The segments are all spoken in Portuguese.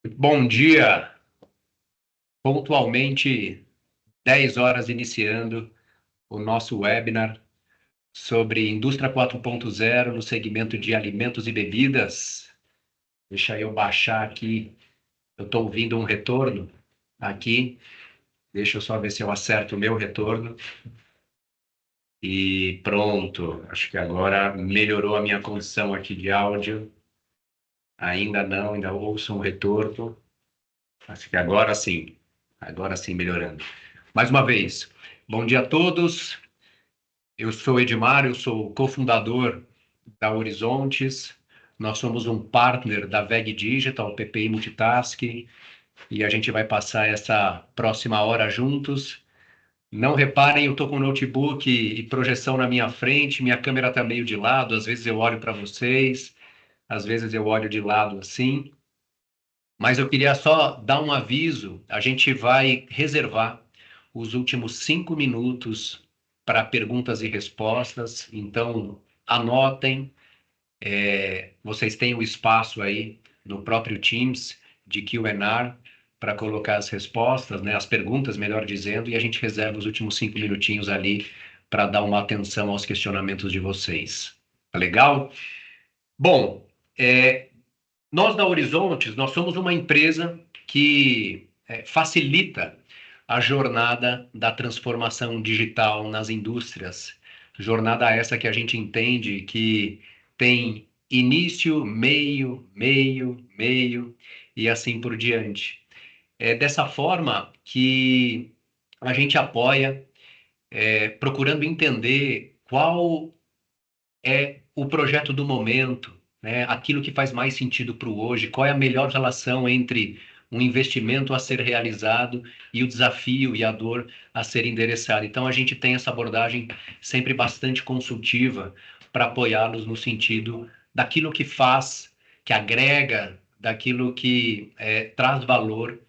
Bom dia, pontualmente 10 horas iniciando o nosso webinar sobre Indústria 4.0 no segmento de alimentos e bebidas. Deixa eu baixar aqui, eu estou ouvindo um retorno aqui, deixa eu só ver se eu acerto o meu retorno. E pronto, acho que agora melhorou a minha condição aqui de áudio. Ainda não, ainda ouço um retorno. Acho que agora sim melhorando. Mais uma vez, bom dia a todos. Eu sou Edmar, eu sou cofundador da Horizontes. Nós somos um partner da VEG Digital, PPI Multitasking, e a gente vai passar essa próxima hora juntos. Não reparem, eu estou com o notebook e projeção na minha frente, minha câmera está meio de lado, às vezes eu olho para vocês, às vezes eu olho de lado assim. Mas eu queria só dar um aviso: a gente vai reservar os últimos 5 minutos para perguntas e respostas, então anotem, vocês têm o espaço aí no próprio Teams de Q&A para colocar as respostas, né, as perguntas, melhor dizendo, e a gente reserva os últimos 5 minutinhos ali para dar uma atenção aos questionamentos de vocês. Tá legal? Bom, nós da Horizontes, nós somos uma empresa que facilita a jornada da transformação digital nas indústrias. Jornada essa que a gente entende que tem início, meio e assim por diante. É dessa forma que a gente apoia, procurando entender qual é o projeto do momento, né? Aquilo que faz mais sentido para o hoje, qual é a melhor relação entre um investimento a ser realizado e o desafio e a dor a ser endereçada. Então, a gente tem essa abordagem sempre bastante consultiva para apoiá-los no sentido daquilo que faz, que agrega, daquilo que traz valor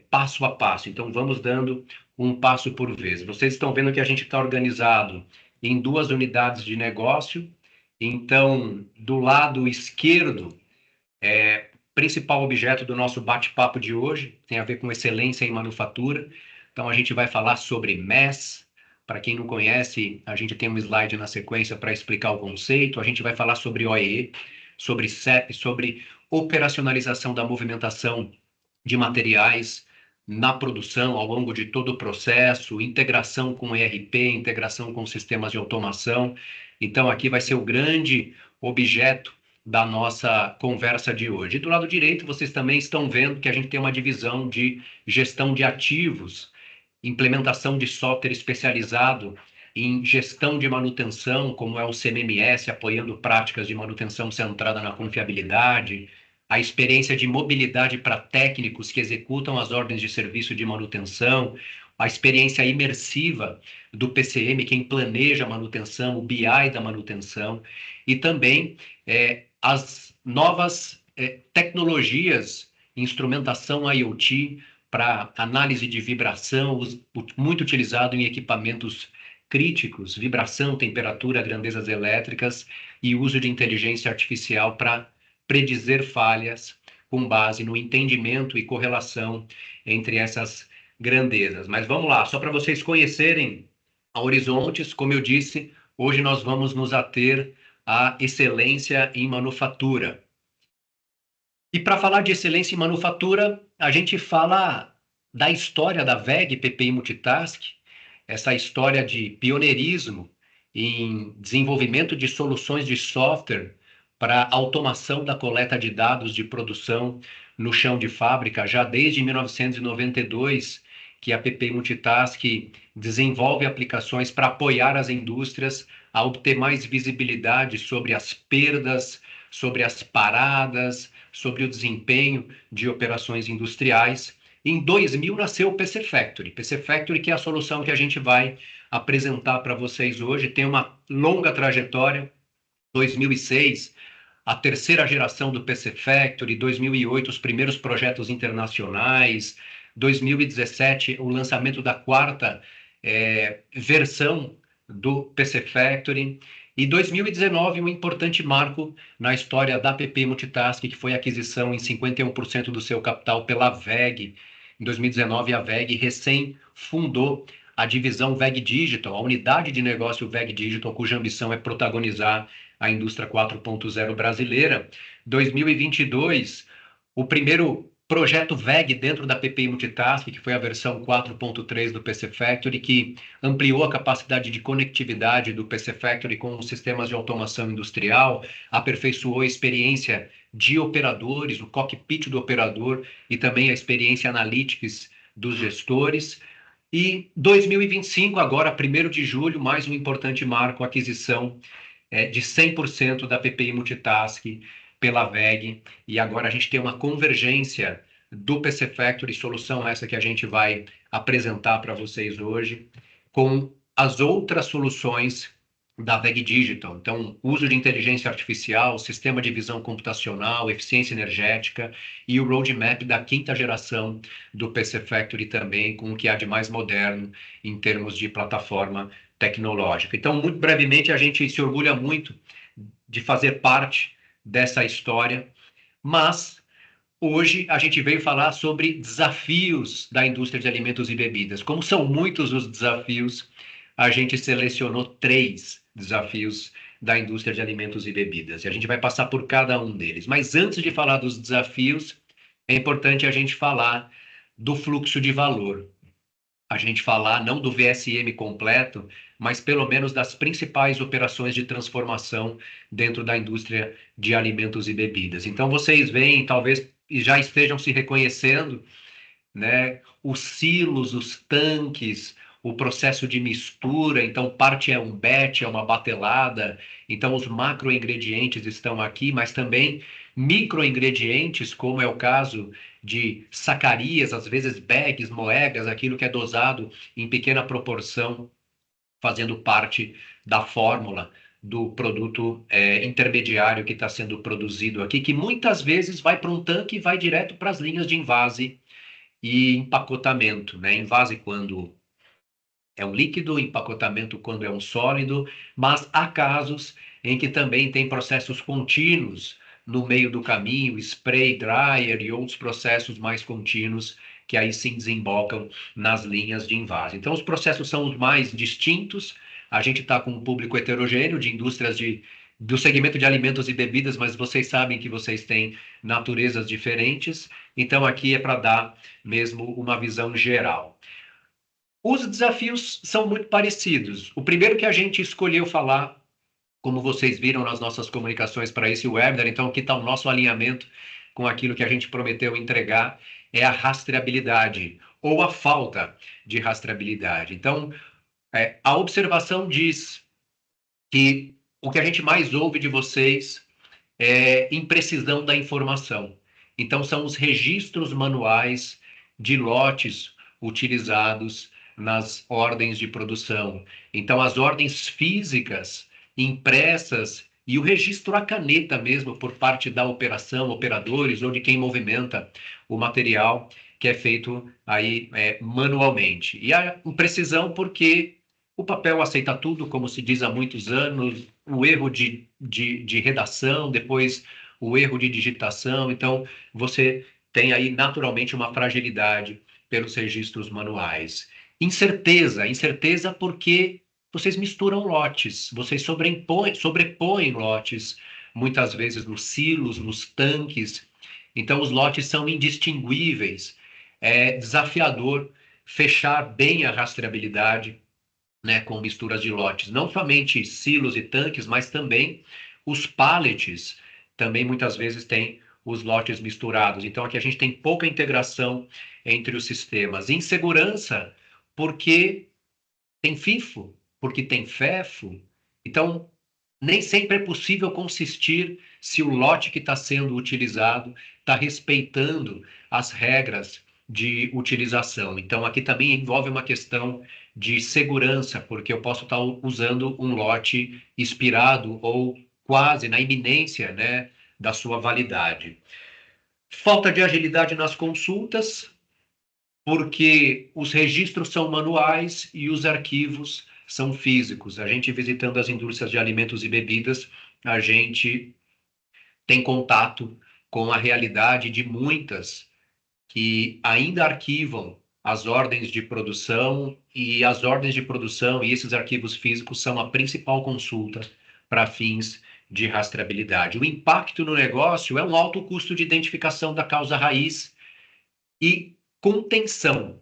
passo a passo. Então, vamos dando um passo por vez. Vocês estão vendo que a gente está organizado em duas unidades de negócio. Então, do lado esquerdo, principal objeto do nosso bate-papo de hoje tem a ver com excelência em manufatura. Então, a gente vai falar sobre MES. Para quem não conhece, a gente tem um slide na sequência para explicar o conceito. A gente vai falar sobre OEE, sobre CEP, sobre operacionalização da movimentação de materiais na produção ao longo de todo o processo, integração com ERP, integração com sistemas de automação. Então, aqui vai ser o grande objeto da nossa conversa de hoje. E do lado direito, vocês também estão vendo que a gente tem uma divisão de gestão de ativos, implementação de software especializado em gestão de manutenção, como é o CMMS, apoiando práticas de manutenção centrada na confiabilidade, a experiência de mobilidade para técnicos que executam as ordens de serviço de manutenção, a experiência imersiva do PCM, quem planeja a manutenção, o BI da manutenção, e também as novas tecnologias, instrumentação IoT, para análise de vibração, muito utilizado em equipamentos críticos, vibração, temperatura, grandezas elétricas e uso de inteligência artificial para predizer falhas com base no entendimento e correlação entre essas grandezas. Mas vamos lá, só para vocês conhecerem a Horizontes, como eu disse, hoje nós vamos nos ater à excelência em manufatura. E para falar de excelência em manufatura, a gente fala da história da VEG PPI Multitask, essa história de pioneirismo em desenvolvimento de soluções de software para automação da coleta de dados de produção no chão de fábrica, já desde 1992, que a PPI Multitask desenvolve aplicações para apoiar as indústrias a obter mais visibilidade sobre as perdas, sobre as paradas, sobre o desempenho de operações industriais. Em 2000 nasceu o PC Factory. PC Factory, que é a solução que a gente vai apresentar para vocês hoje, tem uma longa trajetória. 2006, a terceira geração do PC Factory, 2008, os primeiros projetos internacionais, 2017, o lançamento da quarta versão do PC Factory, E 2019, um importante marco na história da PP Multitask, que foi a aquisição em 51% do seu capital pela WEG. Em 2019, a WEG recém fundou a divisão WEG Digital, a unidade de negócio WEG Digital, cuja ambição é protagonizar a indústria 4.0 brasileira. 2022, o primeiro projeto WEG dentro da PPI Multitask, que foi a versão 4.3 do PC Factory, que ampliou a capacidade de conectividade do PC Factory com os sistemas de automação industrial, aperfeiçoou a experiência de operadores, o cockpit do operador e também a experiência analytics dos gestores. E 2025, agora, 1º de julho, mais um importante marco, a aquisição de 100% da PPI Multitask pela WEG, e agora a gente tem uma convergência do PC Factory, solução essa que a gente vai apresentar para vocês hoje, com as outras soluções da WEG Digital. Então, uso de inteligência artificial, sistema de visão computacional, eficiência energética e o roadmap da 5ª geração do PC Factory também, com o que há de mais moderno em termos de plataforma tecnológica. Então, muito brevemente, a gente se orgulha muito de fazer parte dessa história, mas hoje a gente veio falar sobre desafios da indústria de alimentos e bebidas. Como são muitos os desafios, a gente selecionou 3 desafios da indústria de alimentos e bebidas. E a gente vai passar por cada um deles. Mas antes de falar dos desafios, é importante a gente falar do fluxo de valor. A gente falar não do VSM completo, mas pelo menos das principais operações de transformação dentro da indústria de alimentos e bebidas. Então, vocês veem, talvez já estejam se reconhecendo, né, os silos, os tanques, o processo de mistura. Então, parte é um batch, é uma batelada. Então, os macroingredientes estão aqui, mas também microingredientes, como é o caso de sacarias, às vezes bags, moegas, aquilo que é dosado em pequena proporção, fazendo parte da fórmula do produto intermediário que está sendo produzido aqui, que muitas vezes vai para um tanque e vai direto para as linhas de envase e empacotamento, né? Envase quando é um líquido, empacotamento quando é um sólido, mas há casos em que também tem processos contínuos no meio do caminho, spray, dryer e outros processos mais contínuos que aí sim desembocam nas linhas de envase. Então, os processos são os mais distintos. A gente está com um público heterogêneo de indústrias do segmento de alimentos e bebidas, mas vocês sabem que vocês têm naturezas diferentes. Então, aqui é para dar mesmo uma visão geral. Os desafios são muito parecidos. O primeiro que a gente escolheu falar, como vocês viram nas nossas comunicações para esse webinar, então aqui está o nosso alinhamento com aquilo que a gente prometeu entregar, é a rastreabilidade, ou a falta de rastreabilidade. Então, a observação diz que o que a gente mais ouve de vocês é imprecisão da informação. Então, são os registros manuais de lotes utilizados nas ordens de produção. Então, as ordens físicas impressas e o registro à caneta mesmo por parte da operação, operadores ou de quem movimenta o material que é feito aí manualmente. E a imprecisão porque o papel aceita tudo, como se diz há muitos anos, o erro de redação, depois o erro de digitação. Então, você tem aí naturalmente uma fragilidade pelos registros manuais. Incerteza porque vocês misturam lotes, vocês sobrepõem lotes, muitas vezes nos silos, nos tanques. Então, os lotes são indistinguíveis. É desafiador fechar bem a rastreabilidade, né, com misturas de lotes, não somente silos e tanques, mas também os pallets, também muitas vezes tem os lotes misturados. Então aqui a gente tem pouca integração entre os sistemas. Insegurança, porque tem FIFO, porque tem FEFO. Então, nem sempre é possível consistir se o lote que está sendo utilizado está respeitando as regras de utilização. Então, aqui também envolve uma questão de segurança, porque eu posso estar usando um lote expirado ou quase na iminência, né, da sua validade. Falta de agilidade nas consultas, porque os registros são manuais e os arquivos são físicos. A gente visitando as indústrias de alimentos e bebidas, a gente tem contato com a realidade de muitas que ainda arquivam as ordens de produção, e as ordens de produção e esses arquivos físicos são a principal consulta para fins de rastreabilidade. O impacto no negócio é um alto custo de identificação da causa raiz e contenção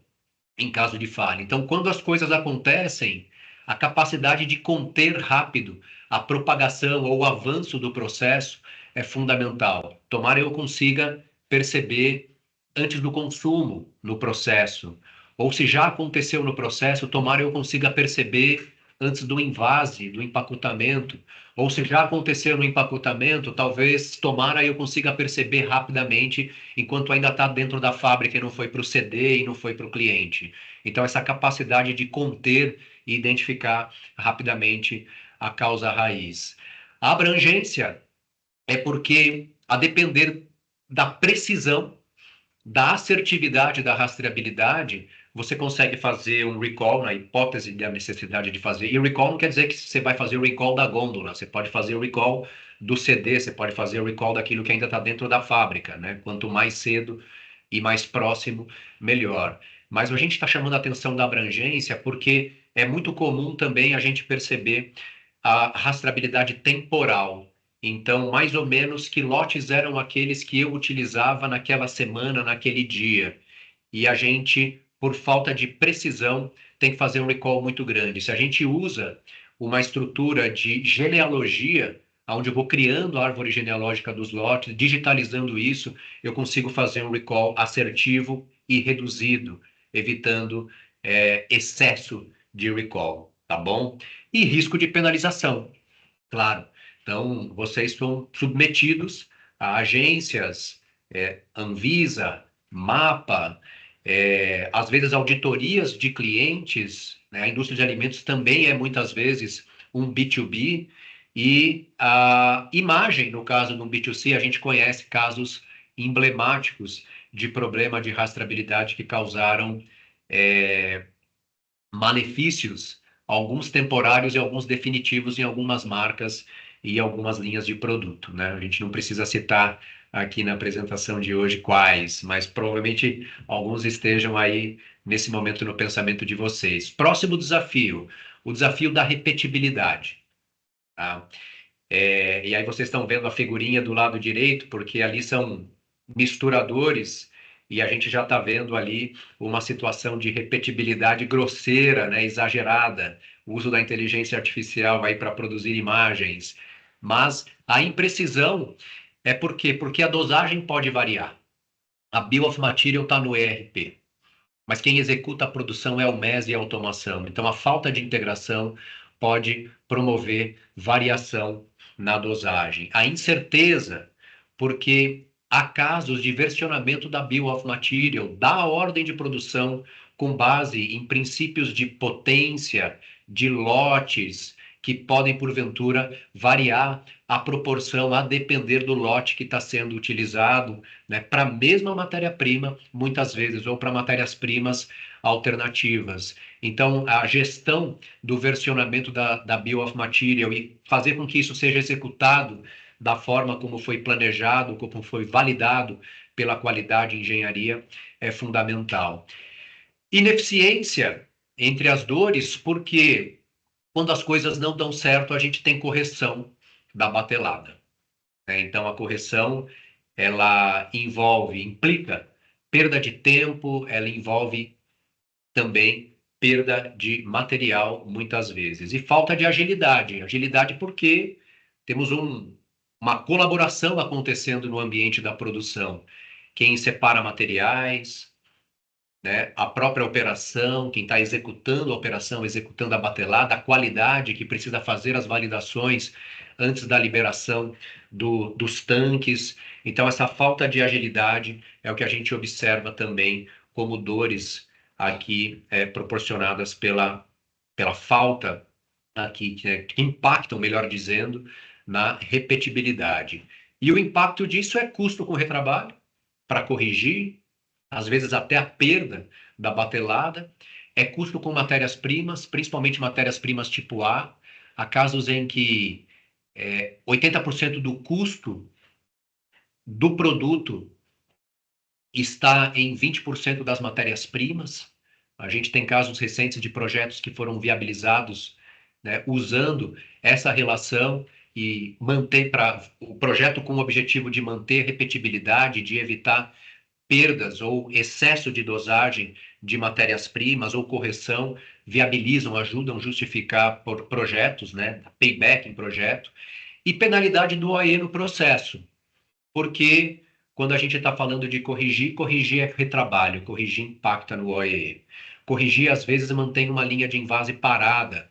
em caso de falha. Então, quando as coisas acontecem, a capacidade de conter rápido a propagação ou o avanço do processo é fundamental. Tomara eu consiga perceber antes do consumo no processo, ou se já aconteceu no processo, tomara eu consiga perceber antes do invase, do empacotamento, ou se já aconteceu no empacotamento, talvez tomara eu consiga perceber rapidamente enquanto ainda está dentro da fábrica e não foi para o CD e não foi para o cliente. Então, essa capacidade de conter e identificar rapidamente a causa raiz. A abrangência é porque, a depender da precisão, da assertividade, da rastreabilidade, você consegue fazer um recall na hipótese da necessidade de fazer. E recall não quer dizer que você vai fazer o recall da gôndola, você pode fazer o recall do CD, você pode fazer o recall daquilo que ainda está dentro da fábrica, né? Quanto mais cedo e mais próximo, melhor. Mas a gente está chamando a atenção da abrangência porque é muito comum também a gente perceber a rastreabilidade temporal. Então, mais ou menos, que lotes eram aqueles que eu utilizava naquela semana, naquele dia. E a gente, por falta de precisão, tem que fazer um recall muito grande. Se a gente usa uma estrutura de genealogia, onde eu vou criando a árvore genealógica dos lotes, digitalizando isso, eu consigo fazer um recall assertivo e reduzido, evitando excesso de recall, tá bom? E risco de penalização, claro. Então, vocês são submetidos a agências, Anvisa, MAPA, às vezes auditorias de clientes, né? A indústria de alimentos também é muitas vezes um B2B, e a imagem, no caso de um B2C, a gente conhece casos emblemáticos de problema de rastreabilidade que causaram malefícios, alguns temporários e alguns definitivos em algumas marcas e algumas linhas de produto, né? A gente não precisa citar aqui na apresentação de hoje quais, mas provavelmente alguns estejam aí nesse momento no pensamento de vocês. Próximo desafio, o desafio da repetibilidade, tá? E aí vocês estão vendo a figurinha do lado direito, porque ali são misturadores, e a gente já está vendo ali uma situação de repetibilidade grosseira, né, exagerada, o uso da inteligência artificial aí para produzir imagens. Mas a imprecisão é por quê? Porque a dosagem pode variar. A Bill of Material está no ERP, mas quem executa a produção é o MES e a automação. Então, a falta de integração pode promover variação na dosagem. A incerteza, porque há casos de versionamento da Bill of Material, da ordem de produção, com base em princípios de potência, de lotes, que podem, porventura, variar a proporção a depender do lote que está sendo utilizado, né, para a mesma matéria-prima, muitas vezes, ou para matérias-primas alternativas. Então, a gestão do versionamento da Bill of Material e fazer com que isso seja executado da forma como foi planejado, como foi validado pela qualidade e engenharia, é fundamental. Ineficiência entre as dores, porque quando as coisas não dão certo, a gente tem correção da batelada, né? Então, a correção, ela implica perda de tempo, ela envolve também perda de material, muitas vezes. E falta de agilidade. Agilidade porque temos uma colaboração acontecendo no ambiente da produção. Quem separa materiais, né? A própria operação, quem está executando a operação, executando a batelada, a qualidade que precisa fazer as validações antes da liberação dos tanques. Então, essa falta de agilidade é o que a gente observa também como dores aqui proporcionadas pela falta aqui, que impactam, melhor dizendo, na repetibilidade. E o impacto disso é custo com retrabalho para corrigir, às vezes até a perda da batelada, é custo com matérias-primas, principalmente matérias-primas tipo A. Há casos em que 80% do custo do produto está em 20% das matérias-primas. A gente tem casos recentes de projetos que foram viabilizados, né, usando essa relação e manter para o projeto com o objetivo de manter repetibilidade, de evitar perdas ou excesso de dosagem de matérias-primas ou correção, viabilizam, ajudam a justificar por projetos, né, payback em projeto, e penalidade do OE no processo, porque quando a gente está falando de corrigir, corrigir é retrabalho, corrigir impacta no OE. Corrigir, às vezes, mantém uma linha de invase parada,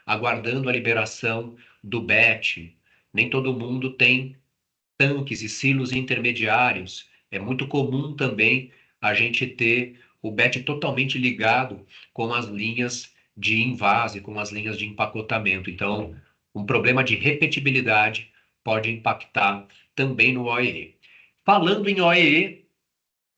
aguardando a liberação do BET. Nem todo mundo tem tanques e silos intermediários. É muito comum também a gente ter o BET totalmente ligado com as linhas de invase, com as linhas de empacotamento. Então, um problema de repetibilidade pode impactar também no OEE. Falando em OEE,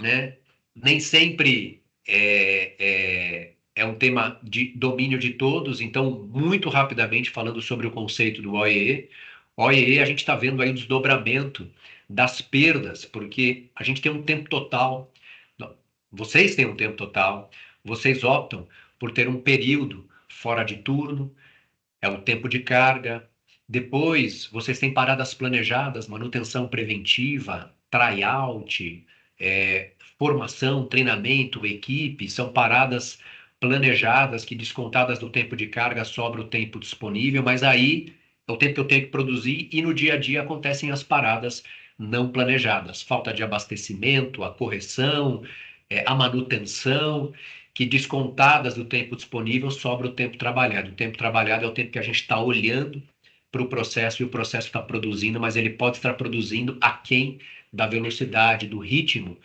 né, nem sempre é um tema de domínio de todos, então, muito rapidamente, falando sobre o conceito do OEE, OEE a gente está vendo aí o desdobramento das perdas, porque a gente tem um tempo total, não, vocês têm um tempo total, vocês optam por ter um período fora de turno, é o tempo de carga. Depois, vocês têm paradas planejadas, manutenção preventiva, tryout, formação, treinamento, equipe, são paradas planejadas que, descontadas do tempo de carga, sobra o tempo disponível, mas aí é o tempo que eu tenho que produzir e no dia a dia acontecem as paradas não planejadas. Falta de abastecimento, a correção, a manutenção, que descontadas do tempo disponível sobra o tempo trabalhado. O tempo trabalhado é o tempo que a gente está olhando para o processo e o processo está produzindo, mas ele pode estar produzindo aquém da velocidade, do ritmo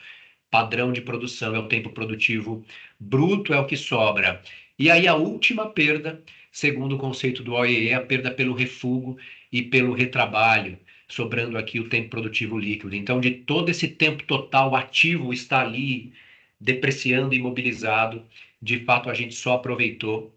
padrão de produção, é o tempo produtivo bruto, é o que sobra. E aí a última perda, segundo o conceito do OEE, é a perda pelo refúgio e pelo retrabalho, sobrando aqui o tempo produtivo líquido. Então, de todo esse tempo total ativo está ali depreciando, imobilizado, de fato a gente só aproveitou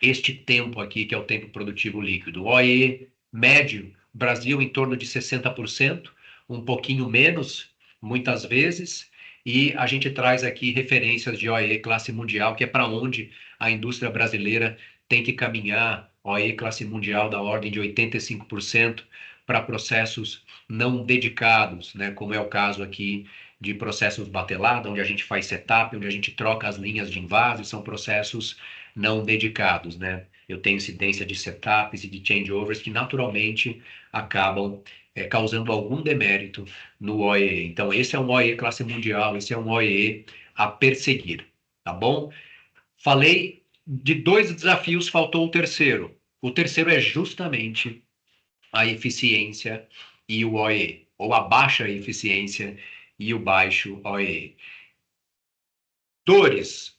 este tempo aqui, que é o tempo produtivo líquido. O OE médio, Brasil em torno de 60%, um pouquinho menos, muitas vezes, e a gente traz aqui referências de OE classe mundial, que é para onde a indústria brasileira tem que caminhar, OE classe mundial da ordem de 85% para processos não dedicados, né, como é o caso aqui de processos batelada, onde a gente faz setup, onde a gente troca as linhas de invase, são processos não dedicados, né? Eu tenho incidência de setups e de changeovers que naturalmente acabam causando algum demérito no OEE. Então, esse é um OEE classe mundial, esse é um OEE a perseguir, tá bom? Falei de dois desafios, faltou o terceiro. O terceiro é justamente a eficiência e o OEE, ou a baixa eficiência e o baixo OEE. Dores,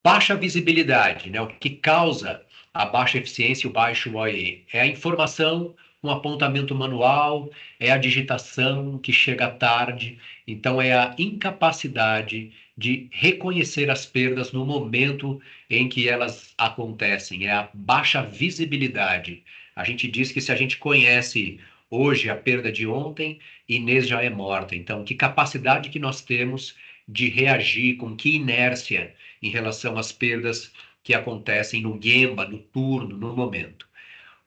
baixa visibilidade, né? O que causa a baixa eficiência e o baixo OE? É a informação, um apontamento manual, é a digitação que chega tarde, então é a incapacidade de reconhecer as perdas no momento em que elas acontecem, é a baixa visibilidade. A gente diz que se a gente conhece hoje a perda de ontem, Inês já é morta. Então, que capacidade que nós temos de reagir, com que inércia em relação às perdas que acontecem no Gemba, no turno, no momento.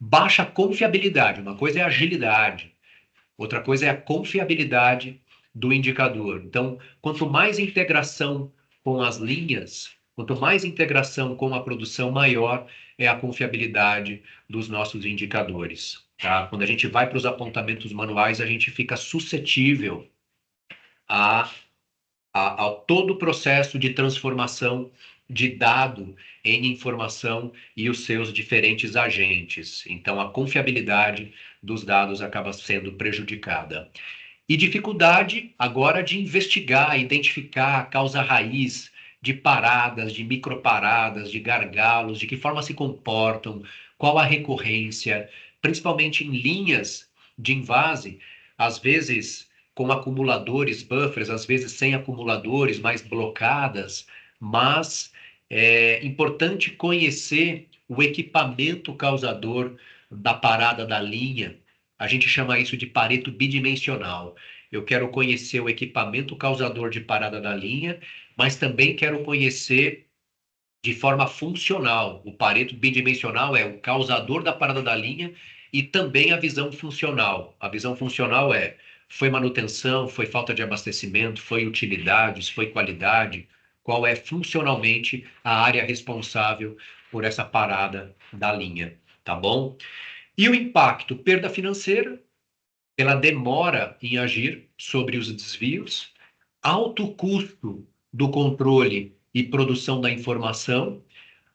Baixa confiabilidade, uma coisa é a agilidade, outra coisa é a confiabilidade do indicador. Então, quanto mais integração com as linhas, quanto mais integração com a produção, maior é a confiabilidade dos nossos indicadores. Tá? Quando a gente vai para os apontamentos manuais, a gente fica suscetível a ao todo o processo de transformação de dado em informação e os seus diferentes agentes. Então, a confiabilidade dos dados acaba sendo prejudicada. E dificuldade agora de investigar, identificar a causa raiz de paradas, de microparadas, de gargalos, de que forma se comportam, qual a recorrência, principalmente em linhas de invase, às vezes com acumuladores, buffers, às vezes sem acumuladores, mais blocadas, mas é importante conhecer o equipamento causador da parada da linha. A gente chama isso de Pareto bidimensional. Eu quero conhecer o equipamento causador de parada da linha, mas também quero conhecer de forma funcional. O Pareto bidimensional é o causador da parada da linha e também a visão funcional. A visão funcional foi manutenção, foi falta de abastecimento, foi utilidades, foi qualidade, qual é funcionalmente a área responsável por essa parada da linha, tá bom? E o impacto, perda financeira, pela demora em agir sobre os desvios, alto custo do controle e produção da informação.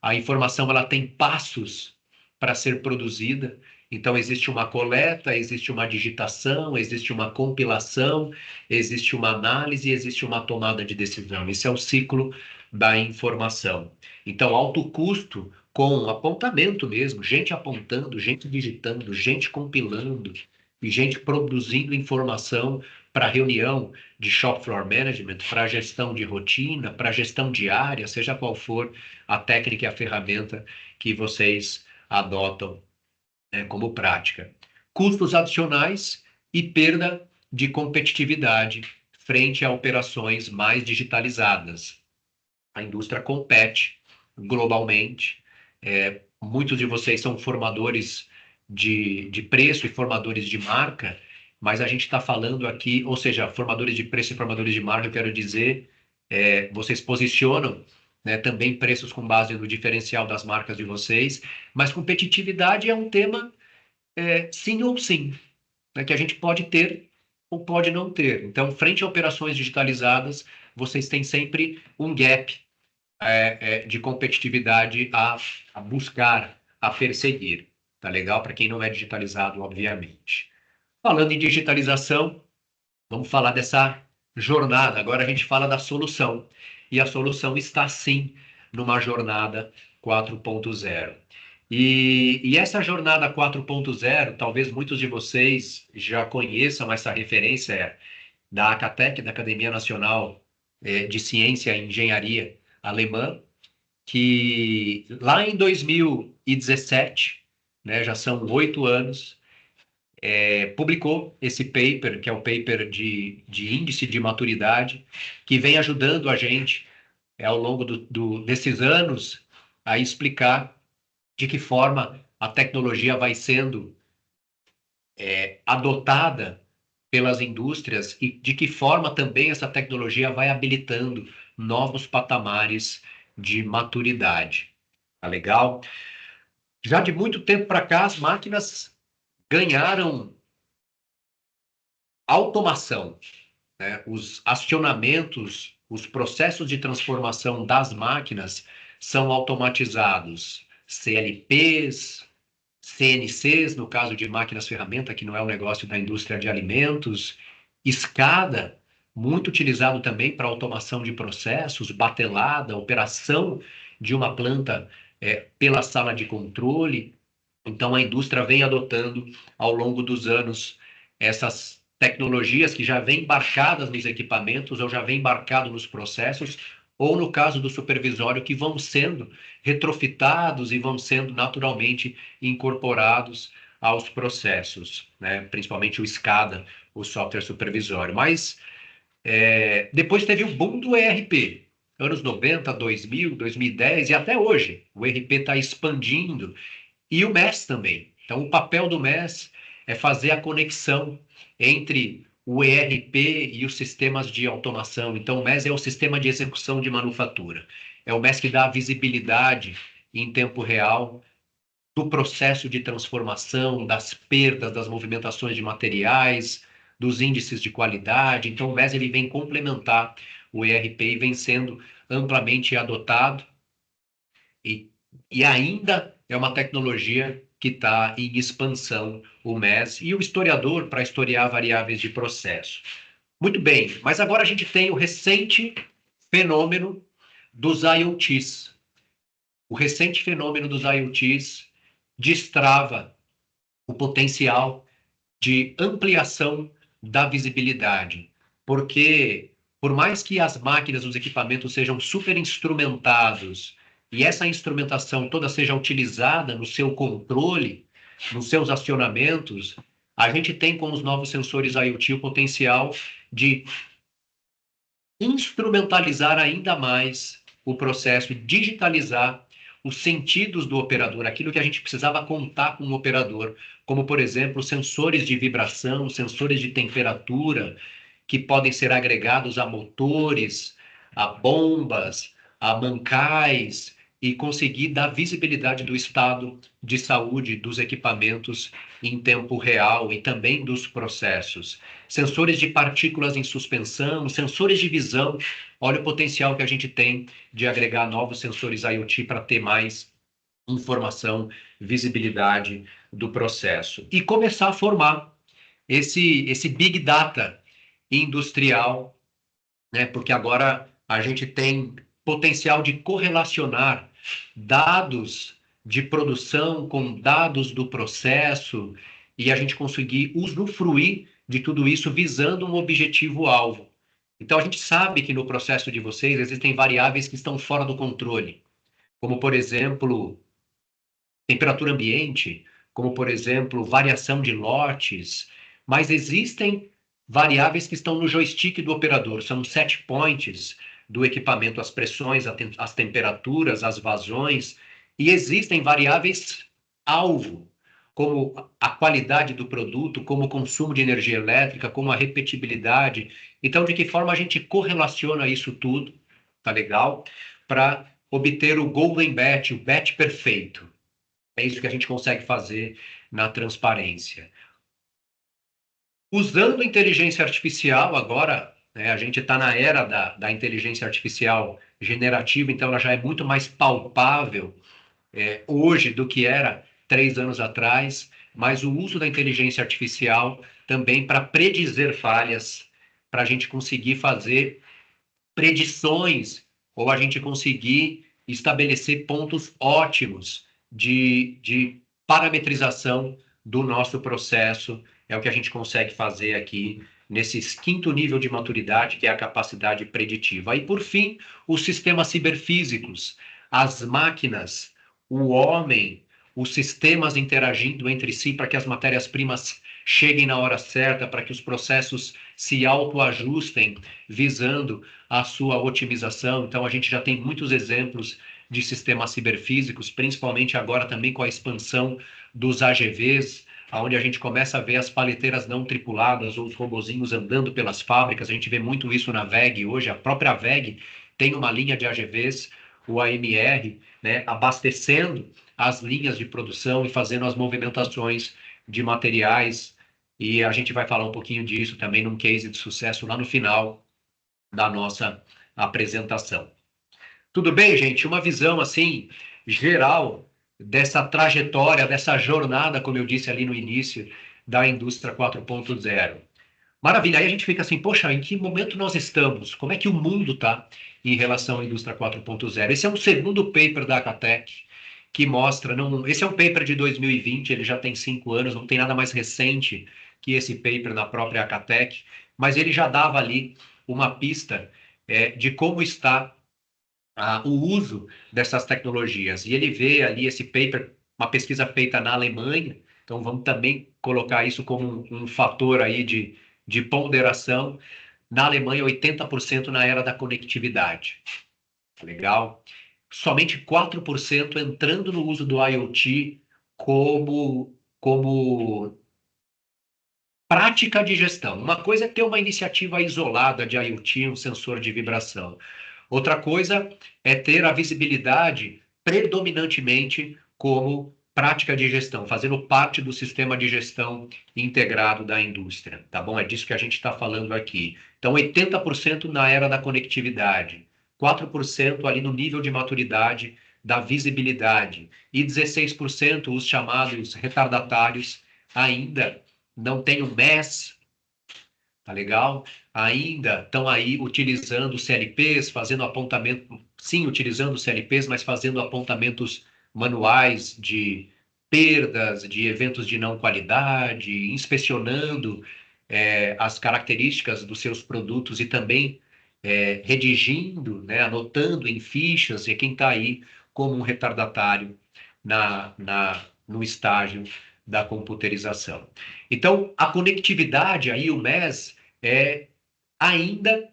A informação ela tem passos para ser produzida, então existe uma coleta, existe uma digitação, existe uma compilação, existe uma análise, existe uma tomada de decisão. Esse é o ciclo da informação. Então, alto custo com apontamento mesmo, gente apontando, gente digitando, gente compilando e gente produzindo informação para reunião de shop floor management, para gestão de rotina, para gestão diária, seja qual for a técnica e a ferramenta que vocês adotam, né, como prática. Custos adicionais e perda de competitividade frente a operações mais digitalizadas. A indústria compete globalmente. Muitos de vocês são formadores de preço e formadores de marca, mas a gente está falando aqui, ou seja, formadores de preço e formadores de marca, eu quero dizer, vocês posicionam, né, também preços com base no diferencial das marcas de vocês, mas competitividade é um tema sim ou sim, né, que a gente pode ter ou pode não ter. Então, frente a operações digitalizadas, vocês têm sempre um gap de competitividade a buscar, a perseguir. Tá legal? Para quem não é digitalizado, obviamente. Falando em digitalização, vamos falar dessa jornada. Agora a gente fala da solução. E a solução está sim numa jornada 4.0. E essa jornada 4.0, talvez muitos de vocês já conheçam essa referência da ACATEC, da Academia Nacional de Ciência e Engenharia Alemã, que lá em 2017, né, já são 8 anos, publicou esse paper, que é o paper de índice de maturidade, que vem ajudando a gente ao longo desses anos a explicar de que forma a tecnologia vai sendo adotada pelas indústrias e de que forma também essa tecnologia vai habilitando novos patamares de maturidade. Tá legal? Já de muito tempo para cá, as máquinas ganharam automação, né? Os acionamentos, os processos de transformação das máquinas são automatizados. CLPs, CNCs, no caso de máquinas ferramenta, que não é um negócio da indústria de alimentos, SCADA, muito utilizado também para automação de processos, batelada, operação de uma planta pela sala de controle. Então, a indústria vem adotando, ao longo dos anos, essas tecnologias que já vêm embarcadas nos equipamentos ou já vêm embarcado nos processos, ou no caso do supervisório, que vão sendo retrofitados e vão sendo naturalmente incorporados aos processos, né? Principalmente o SCADA, o software supervisório. Mas depois teve o boom do ERP, anos 90, 2000, 2010 e até hoje. O ERP está expandindo e o MES também. Então, o papel do MES é fazer a conexão entre o ERP e os sistemas de automação. Então, o MES é o sistema de execução de manufatura. É o MES que dá a visibilidade em tempo real do processo de transformação, das perdas, das movimentações de materiais, dos índices de qualidade. Então, o MES ele vem complementar o ERP e vem sendo amplamente adotado e, e ainda é uma tecnologia que está em expansão, o MES, e o historiador para historiar variáveis de processo. Muito bem, mas agora a gente tem o recente fenômeno dos IoTs. O recente fenômeno dos IoTs destrava o potencial de ampliação da visibilidade, porque por mais que as máquinas, os equipamentos sejam super instrumentados e essa instrumentação toda seja utilizada no seu controle, nos seus acionamentos, a gente tem com os novos sensores IoT o potencial de instrumentalizar ainda mais o processo e digitalizar os sentidos do operador, aquilo que a gente precisava contar com o operador, como, por exemplo, sensores de vibração, sensores de temperatura, que podem ser agregados a motores, a bombas, a mancais, e conseguir dar visibilidade do estado de saúde dos equipamentos em tempo real e também dos processos. Sensores de partículas em suspensão, sensores de visão. Olha o potencial que a gente tem de agregar novos sensores IoT para ter mais informação, visibilidade do processo. E começar a formar esse Big Data industrial, né? Porque agora a gente tem potencial de correlacionar dados de produção com dados do processo e a gente conseguir usufruir de tudo isso visando um objetivo-alvo. Então, a gente sabe que no processo de vocês existem variáveis que estão fora do controle, como, por exemplo, temperatura ambiente, como, por exemplo, variação de lotes, mas existem variáveis que estão no joystick do operador, são set points do equipamento, as pressões, as temperaturas, as vazões, e existem variáveis alvo, como a qualidade do produto, como o consumo de energia elétrica, como a repetibilidade. Então, de que forma a gente correlaciona isso tudo, tá legal? Para obter o golden batch, o batch perfeito. É isso que a gente consegue fazer na transparência. Usando inteligência artificial, agora, né, a gente está na era da inteligência artificial generativa, então ela já é muito mais palpável hoje do que era 3 anos atrás, mas o uso da inteligência artificial também para predizer falhas, para a gente conseguir fazer predições ou a gente conseguir estabelecer pontos ótimos de parametrização do nosso processo. É o que a gente consegue fazer aqui nesse quinto nível de maturidade, que é a capacidade preditiva. E, por fim, os sistemas ciberfísicos, as máquinas, o homem, os sistemas interagindo entre si para que as matérias-primas cheguem na hora certa, para que os processos se autoajustem, visando a sua otimização. Então, a gente já tem muitos exemplos de sistemas ciberfísicos, principalmente agora também com a expansão dos AGVs, onde a gente começa a ver as paleteiras não tripuladas ou os robozinhos andando pelas fábricas. A gente vê muito isso na WEG hoje. A própria WEG tem uma linha de AGVs, o AMR, né, abastecendo as linhas de produção e fazendo as movimentações de materiais. E a gente vai falar um pouquinho disso também num case de sucesso lá no final da nossa apresentação. Tudo bem, gente? Uma visão assim geral dessa trajetória, dessa jornada, como eu disse ali no início, da indústria 4.0. Maravilha, aí a gente fica assim, poxa, em que momento nós estamos? Como é que o mundo está em relação à indústria 4.0? Esse é um segundo paper da Acatec que mostra, não, esse é um paper de 2020, ele já tem 5 anos, não tem nada mais recente que esse paper na própria Acatec, mas ele já dava ali uma pista de como está o uso dessas tecnologias. E ele vê ali esse paper, uma pesquisa feita na Alemanha, então vamos também colocar isso como um fator aí de ponderação. Na Alemanha, 80% na era da conectividade. Legal? Somente 4% entrando no uso do IoT como prática de gestão. Uma coisa é ter uma iniciativa isolada de IoT, um sensor de vibração. Outra coisa é ter a visibilidade predominantemente como prática de gestão, fazendo parte do sistema de gestão integrado da indústria, tá bom? É disso que a gente está falando aqui. Então, 80% na era da conectividade, 4% ali no nível de maturidade da visibilidade e 16% os chamados retardatários ainda não têm o MES, tá legal? Ainda estão aí utilizando CLPs, fazendo apontamento, sim, utilizando CLPs, mas fazendo apontamentos manuais de perdas, de eventos de não qualidade, inspecionando as características dos seus produtos e também redigindo, né, anotando em fichas, e quem está aí como um retardatário no estágio da computerização. Então, a conectividade, aí o MES, é ainda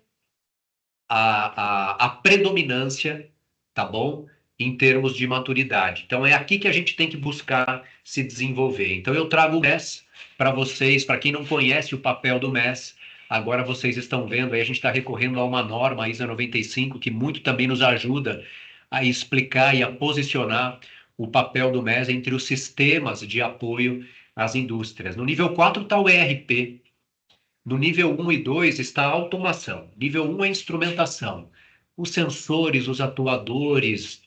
a predominância, tá bom? Em termos de maturidade. Então, é aqui que a gente tem que buscar se desenvolver. Então, eu trago o MES para vocês, para quem não conhece o papel do MES, agora vocês estão vendo, aí a gente está recorrendo a uma norma, a ISA 95, que muito também nos ajuda a explicar e a posicionar o papel do MES entre os sistemas de apoio às indústrias. No nível 4 está o ERP, no nível 1 e 2 está a automação. Nível 1 é a instrumentação. Os sensores, os atuadores,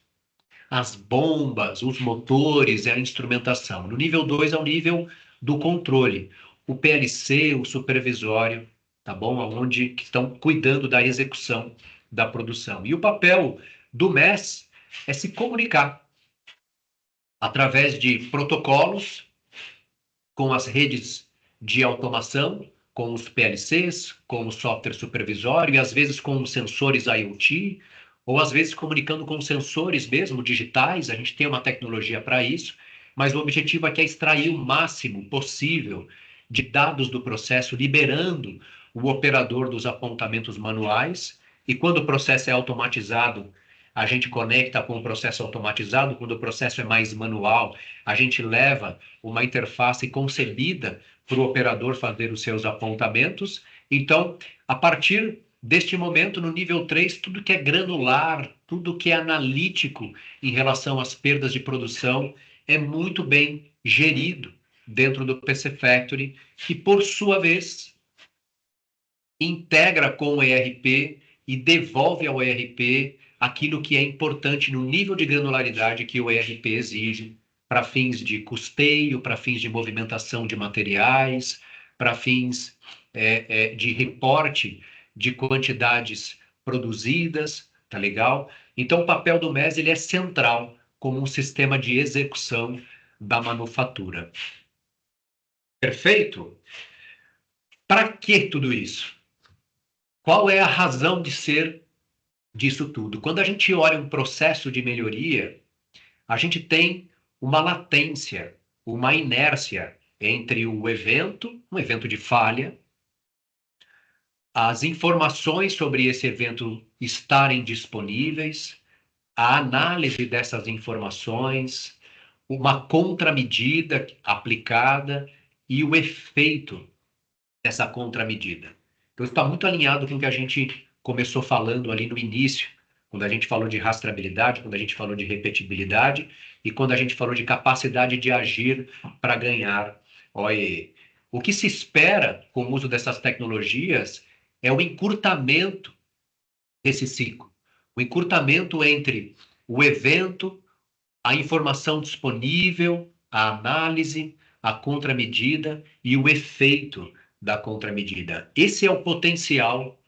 as bombas, os motores, é a instrumentação. No nível 2 é o nível do controle. O PLC, o supervisório, tá bom? Onde estão cuidando da execução da produção. E o papel do MES é se comunicar através de protocolos com as redes de automação, com os PLCs, com o software supervisório, e às vezes com os sensores IoT, ou às vezes comunicando com sensores mesmo digitais, a gente tem uma tecnologia para isso, mas o objetivo aqui é extrair o máximo possível de dados do processo, liberando o operador dos apontamentos manuais, e quando o processo é automatizado, a gente conecta com o processo automatizado, quando o processo é mais manual, a gente leva uma interface concebida para o operador fazer os seus apontamentos. Então, a partir deste momento, no nível 3, tudo que é granular, tudo que é analítico em relação às perdas de produção é muito bem gerido dentro do PC Factory, que, por sua vez, integra com o ERP e devolve ao ERP aquilo que é importante no nível de granularidade que o ERP exige para fins de custeio, para fins de movimentação de materiais, para fins de reporte de quantidades produzidas, tá legal? Então, o papel do MES ele é central como um sistema de execução da manufatura. Perfeito? Para que tudo isso? Qual é a razão de ser disso tudo? Quando a gente olha um processo de melhoria, a gente tem uma latência, uma inércia entre o evento, um evento de falha, as informações sobre esse evento estarem disponíveis, a análise dessas informações, uma contramedida aplicada e o efeito dessa contramedida. Então, está muito alinhado com o que a gente começou falando ali no início, quando a gente falou de rastreabilidade, quando a gente falou de repetibilidade e quando a gente falou de capacidade de agir para ganhar OEE. O que se espera com o uso dessas tecnologias é o encurtamento desse ciclo. O encurtamento entre o evento, a informação disponível, a análise, a contramedida e o efeito da contramedida. Esse é o potencial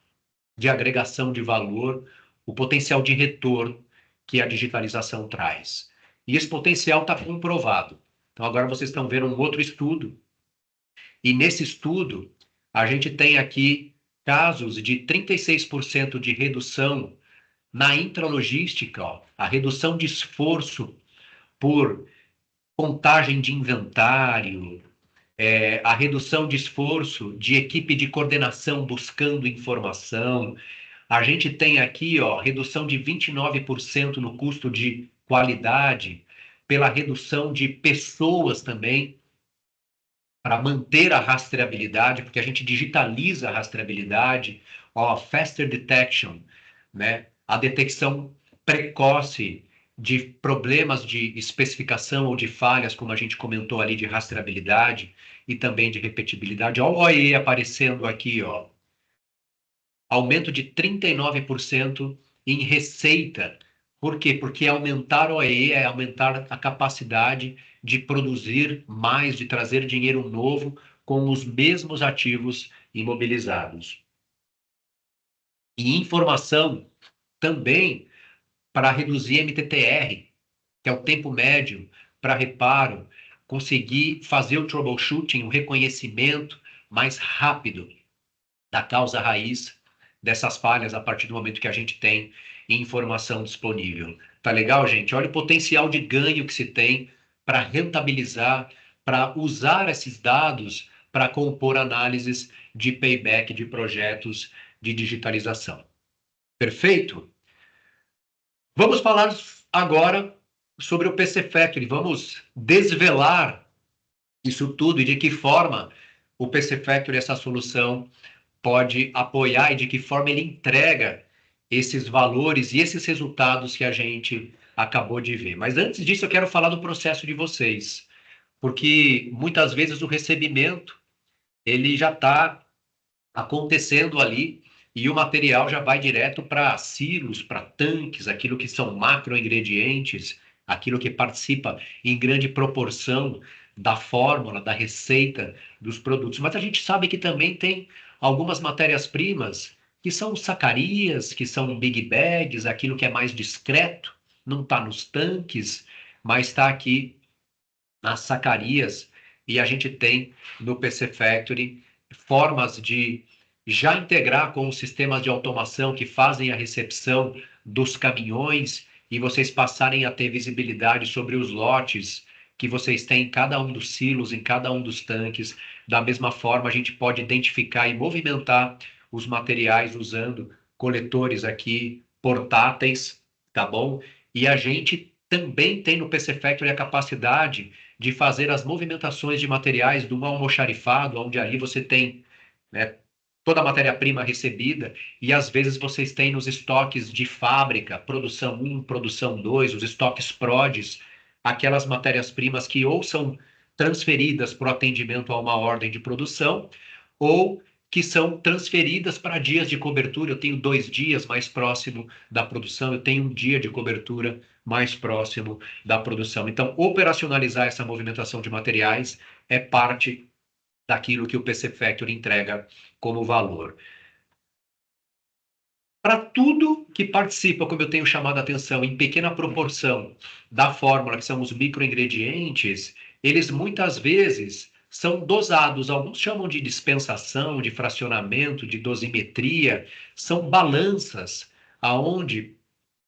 de agregação de valor, o potencial de retorno que a digitalização traz. E esse potencial está comprovado. Então, agora vocês estão vendo um outro estudo, e nesse estudo, a gente tem aqui casos de 36% de redução na intralogística, ó, a redução de esforço por contagem de inventário, a redução de esforço de equipe de coordenação buscando informação. A gente tem aqui, ó, redução de 29% no custo de qualidade, pela redução de pessoas também, para manter a rastreabilidade, porque a gente digitaliza a rastreabilidade, ó, faster detection, né? A detecção precoce de problemas de especificação ou de falhas, como a gente comentou ali, de rastreabilidade e também de repetibilidade. Ó, o OE aparecendo aqui, ó. Aumento de 39% em receita. Por quê? Porque aumentar o OE é aumentar a capacidade de produzir mais, de trazer dinheiro novo com os mesmos ativos imobilizados. E informação também para reduzir MTTR, que é o tempo médio para reparo, conseguir fazer o troubleshooting, o reconhecimento mais rápido da causa raiz dessas falhas a partir do momento que a gente tem informação disponível. Tá legal, gente? Olha o potencial de ganho que se tem para rentabilizar, para usar esses dados para compor análises de payback de projetos de digitalização. Perfeito? Vamos falar agora sobre o PC Factory. Vamos desvelar isso tudo e de que forma o PC Factory, essa solução, pode apoiar e de que forma ele entrega esses valores e esses resultados que a gente acabou de ver. Mas antes disso, eu quero falar do processo de vocês, porque muitas vezes o recebimento ele já está acontecendo ali e o material já vai direto para silos, para tanques, aquilo que são macroingredientes, aquilo que participa em grande proporção da fórmula, da receita dos produtos. Mas a gente sabe que também tem algumas matérias-primas que são sacarias, que são big bags, aquilo que é mais discreto, não está nos tanques, mas está aqui nas sacarias, e a gente tem no PC Factory formas de já integrar com os sistemas de automação que fazem a recepção dos caminhões e vocês passarem a ter visibilidade sobre os lotes que vocês têm em cada um dos silos, em cada um dos tanques. Da mesma forma, a gente pode identificar e movimentar os materiais usando coletores aqui portáteis, tá bom? E a gente também tem no PC Factory a capacidade de fazer as movimentações de materiais do almoxarifado, onde ali você tem, né, toda a matéria-prima recebida, e às vezes vocês têm nos estoques de fábrica, produção 1, produção 2, os estoques PRODs, aquelas matérias-primas que ou são transferidas para o atendimento a uma ordem de produção, ou que são transferidas para dias de cobertura. Eu tenho 2 dias mais próximo da produção, eu tenho um dia de cobertura mais próximo da produção. Então, operacionalizar essa movimentação de materiais é parte daquilo que o PC Factory entrega como valor. Para tudo que participa, como eu tenho chamado a atenção, em pequena proporção da fórmula, que são os microingredientes, eles muitas vezes são dosados. Alguns chamam de dispensação, de fracionamento, de dosimetria. São balanças aonde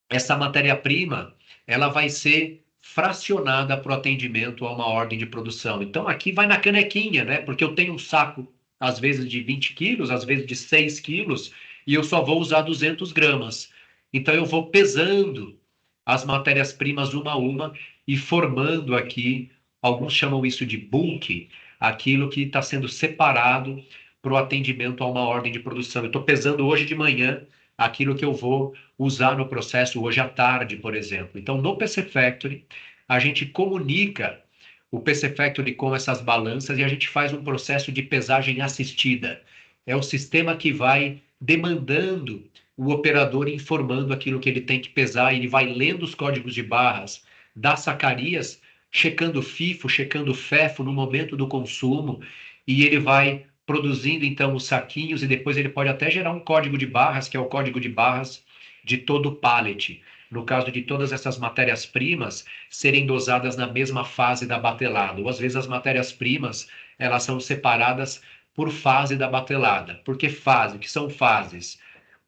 essa matéria-prima ela vai ser fracionada para o atendimento a uma ordem de produção. Então, aqui vai na canequinha, né? Porque eu tenho um saco, às vezes, de 20 quilos, às vezes de 6 quilos, e eu só vou usar 200 gramas. Então, eu vou pesando as matérias-primas uma a uma e formando aqui, alguns chamam isso de bulk, aquilo que está sendo separado para o atendimento a uma ordem de produção. Eu estou pesando hoje de manhã aquilo que eu vou usar no processo hoje à tarde, por exemplo. Então, no PC Factory, a gente comunica o PC Factory com essas balanças e a gente faz um processo de pesagem assistida. É o sistema que vai demandando o operador informando aquilo que ele tem que pesar, ele vai lendo os códigos de barras das sacarias, checando FIFO, checando FEFO no momento do consumo, e ele vai produzindo então os saquinhos e depois ele pode até gerar um código de barras, que é o código de barras de todo o pallet. No caso de todas essas matérias-primas serem dosadas na mesma fase da batelada. Ou às vezes as matérias-primas, elas são separadas por fase da batelada. Por que fase? O que são fases?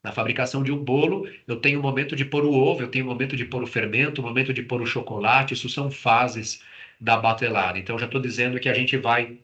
Na fabricação de um bolo, eu tenho o momento de pôr o ovo, eu tenho o momento de pôr o fermento, o momento de pôr o chocolate, isso são fases da batelada. Então, já estou dizendo que a gente vai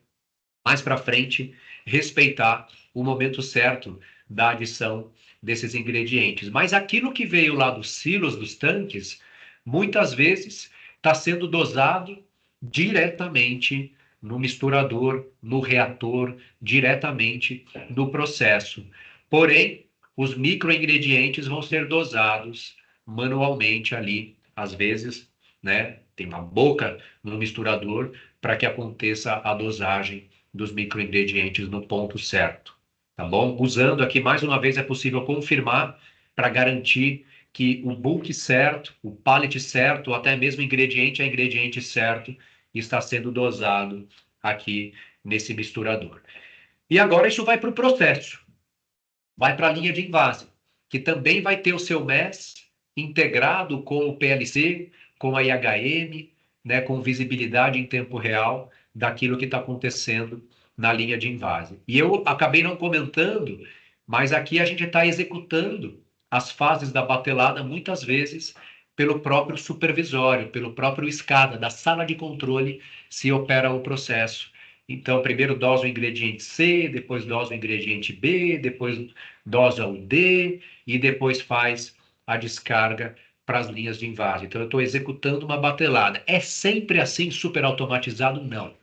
mais para frente respeitar o momento certo da adição desses ingredientes. Mas aquilo que veio lá dos silos, dos tanques, muitas vezes está sendo dosado diretamente no misturador, no reator, diretamente no processo. Porém, os microingredientes vão ser dosados manualmente ali, às vezes, né? Tem uma boca no misturador para que aconteça a dosagem dos microingredientes no ponto certo, tá bom? Usando aqui, mais uma vez, é possível confirmar para garantir que o bulk certo, o pallet certo, ou até mesmo ingrediente a ingrediente certo, está sendo dosado aqui nesse misturador. E agora isso vai para o processo, vai para a linha de invase, que também vai ter o seu MES integrado com o PLC, com a IHM, né, com visibilidade em tempo real daquilo que está acontecendo na linha de invase. E eu acabei não comentando, mas aqui a gente está executando as fases da batelada muitas vezes pelo próprio supervisório, pelo próprio SCADA, da sala de controle, se opera o processo. Então, primeiro dosa o ingrediente C, depois dosa o ingrediente B, depois dosa o D, e depois faz a descarga para as linhas de invase. Então, eu estou executando uma batelada. É sempre assim super automatizado? Não.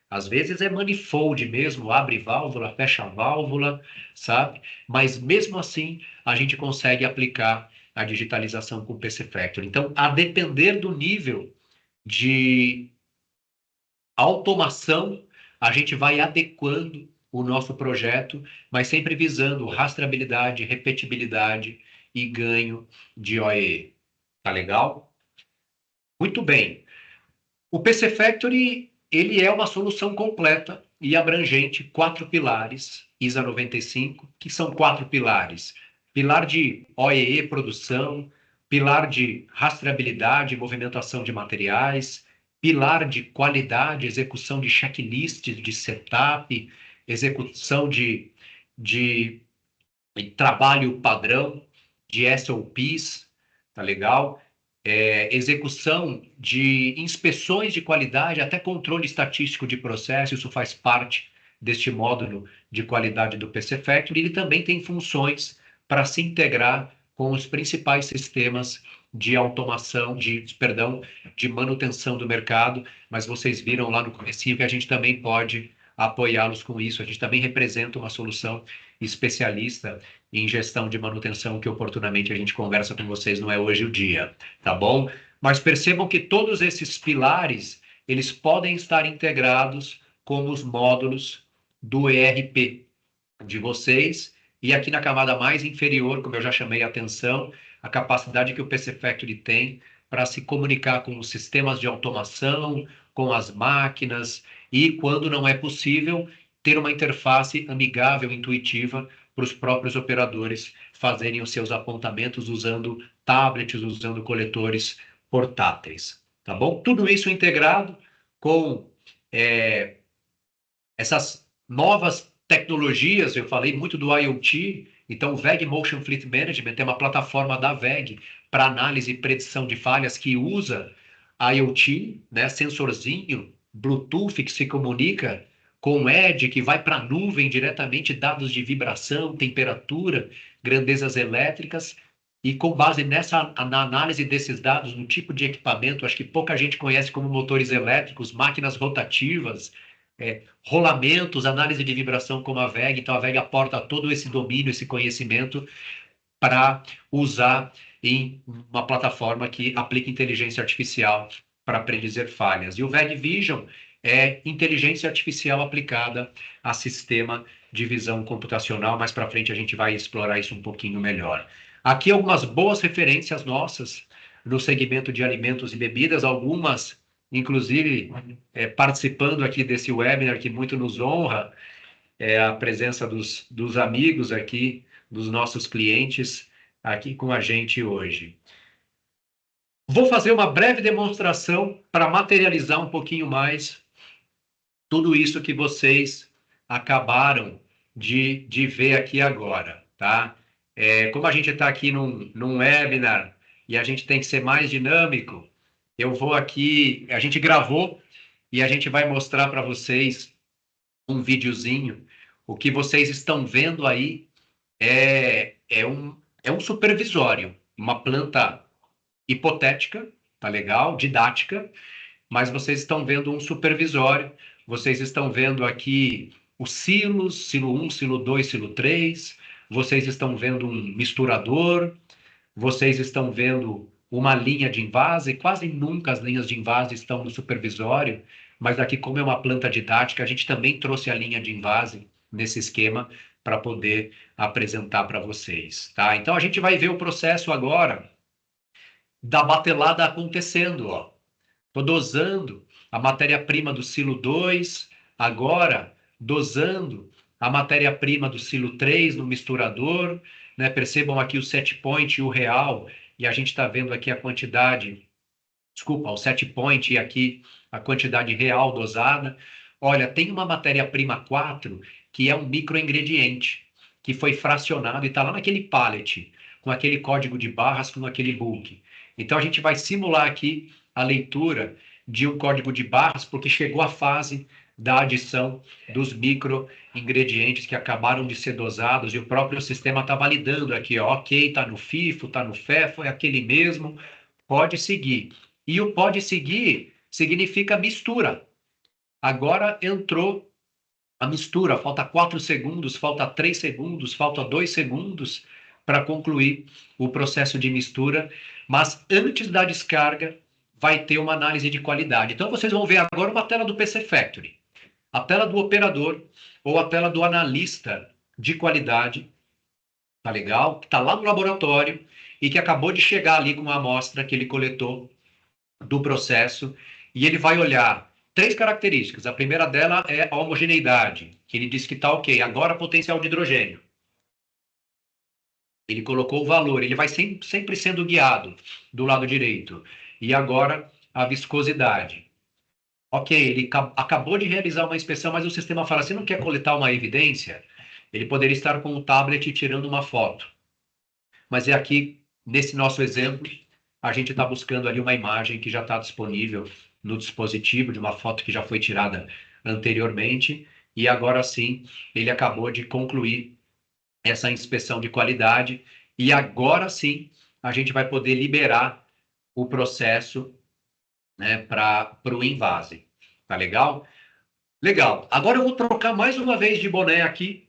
Às vezes é manifold mesmo, abre válvula, fecha válvula, sabe? Mas mesmo assim, a gente consegue aplicar a digitalização com o PC Factory. Então, a depender do nível de automação, a gente vai adequando o nosso projeto, mas sempre visando rastreabilidade, repetibilidade e ganho de OEE. Tá legal? Muito bem. O PC Factory, ele é uma solução completa e abrangente, 4 pilares, ISA 95, que são 4 pilares. Pilar de OEE, produção, pilar de rastreabilidade e movimentação de materiais, pilar de qualidade, execução de checklists de setup, execução de trabalho padrão, de SOPs, tá legal? Execução de inspeções de qualidade, até controle estatístico de processo, isso faz parte deste módulo de qualidade do PC Factory. Ele também tem funções para se integrar com os principais sistemas de automação, de manutenção do mercado, mas vocês viram lá no comecinho que a gente também pode apoiá-los com isso. A gente também representa uma solução especialista em gestão de manutenção, que oportunamente a gente conversa com vocês, não é hoje o dia, tá bom? Mas percebam que todos esses pilares, eles podem estar integrados com os módulos do ERP de vocês, e aqui na camada mais inferior, como eu já chamei a atenção, a capacidade que o PC Factory tem para se comunicar com os sistemas de automação, com as máquinas, e quando não é possível, ter uma interface amigável, intuitiva, para os próprios operadores fazerem os seus apontamentos usando tablets, usando coletores portáteis, tá bom? Tudo isso integrado com essas novas tecnologias. Eu falei muito do IoT, então o VEG Motion Fleet Management é uma plataforma da VEG para análise e predição de falhas que usa IoT, né, sensorzinho, Bluetooth que se comunica com Edge, que vai para a nuvem diretamente, dados de vibração, temperatura, grandezas elétricas, e com base na análise desses dados, no tipo de equipamento, acho que pouca gente conhece como motores elétricos, máquinas rotativas, rolamentos, análise de vibração como a VEG. Então a VEG aporta todo esse domínio, esse conhecimento para usar em uma plataforma que aplica inteligência artificial para predizer falhas. E o VEG Vision é inteligência artificial aplicada a sistema de visão computacional. Mais para frente a gente vai explorar isso um pouquinho melhor. Aqui algumas boas referências nossas no segmento de alimentos e bebidas, algumas inclusive participando aqui desse webinar, que muito nos honra, a presença dos amigos aqui, dos nossos clientes aqui com a gente hoje. Vou fazer uma breve demonstração para materializar um pouquinho mais tudo isso que vocês acabaram de ver aqui agora, tá? Como a gente está aqui num webinar e a gente tem que ser mais dinâmico, eu vou aqui, a gente gravou e a gente vai mostrar para vocês um videozinho. O que vocês estão vendo aí é um supervisório, uma planta hipotética, tá legal? Didática, mas vocês estão vendo um supervisório, vocês estão vendo aqui os silos, silo 1, silo 2, silo 3, vocês estão vendo um misturador, vocês estão vendo uma linha de invase. Quase nunca as linhas de invase estão no supervisório, mas aqui, como é uma planta didática, a gente também trouxe a linha de invase nesse esquema para poder apresentar para vocês, tá? Então, a gente vai ver o processo agora da batelada acontecendo, ó. Estou dosando a matéria-prima do silo 2, agora dosando a matéria-prima do silo 3 no misturador, né? Percebam aqui o set point e o real, e a gente está vendo aqui a quantidade, desculpa, o set point e aqui a quantidade real dosada. Olha, tem uma matéria-prima 4 que é um microingrediente, que foi fracionado e está lá naquele pallet, com aquele código de barras, com aquele book. Então, a gente vai simular aqui a leitura de um código de barras, porque chegou a fase da adição dos micro ingredientes que acabaram de ser dosados e o próprio sistema está validando aqui, ó, ok, está no FIFO, está no FEFO, é aquele mesmo, pode seguir. E o pode seguir significa mistura. Agora entrou a mistura, falta 4 segundos, falta 3 segundos, falta 2 segundos para concluir o processo de mistura, mas antes da descarga vai ter uma análise de qualidade. Então vocês vão ver agora uma tela do PC Factory, a tela do operador ou a tela do analista de qualidade, tá legal? Que está lá no laboratório e que acabou de chegar ali com a amostra que ele coletou do processo e ele vai olhar 3 características. A primeira dela é a homogeneidade, que ele diz que está ok. Agora potencial de hidrogênio. Ele colocou o valor, ele vai sempre sendo guiado do lado direito. E agora a viscosidade. Ok, ele acabou de realizar uma inspeção, mas o sistema fala, se não quer coletar uma evidência, ele poderia estar com o tablet tirando uma foto. Mas é aqui, nesse nosso exemplo, a gente está buscando ali uma imagem que já está disponível no dispositivo, de uma foto que já foi tirada anteriormente, e agora sim, ele acabou de concluir essa inspeção de qualidade, e agora sim, a gente vai poder liberar o processo, né, para o invase. Tá legal? Legal. Agora eu vou trocar mais uma vez de boné aqui,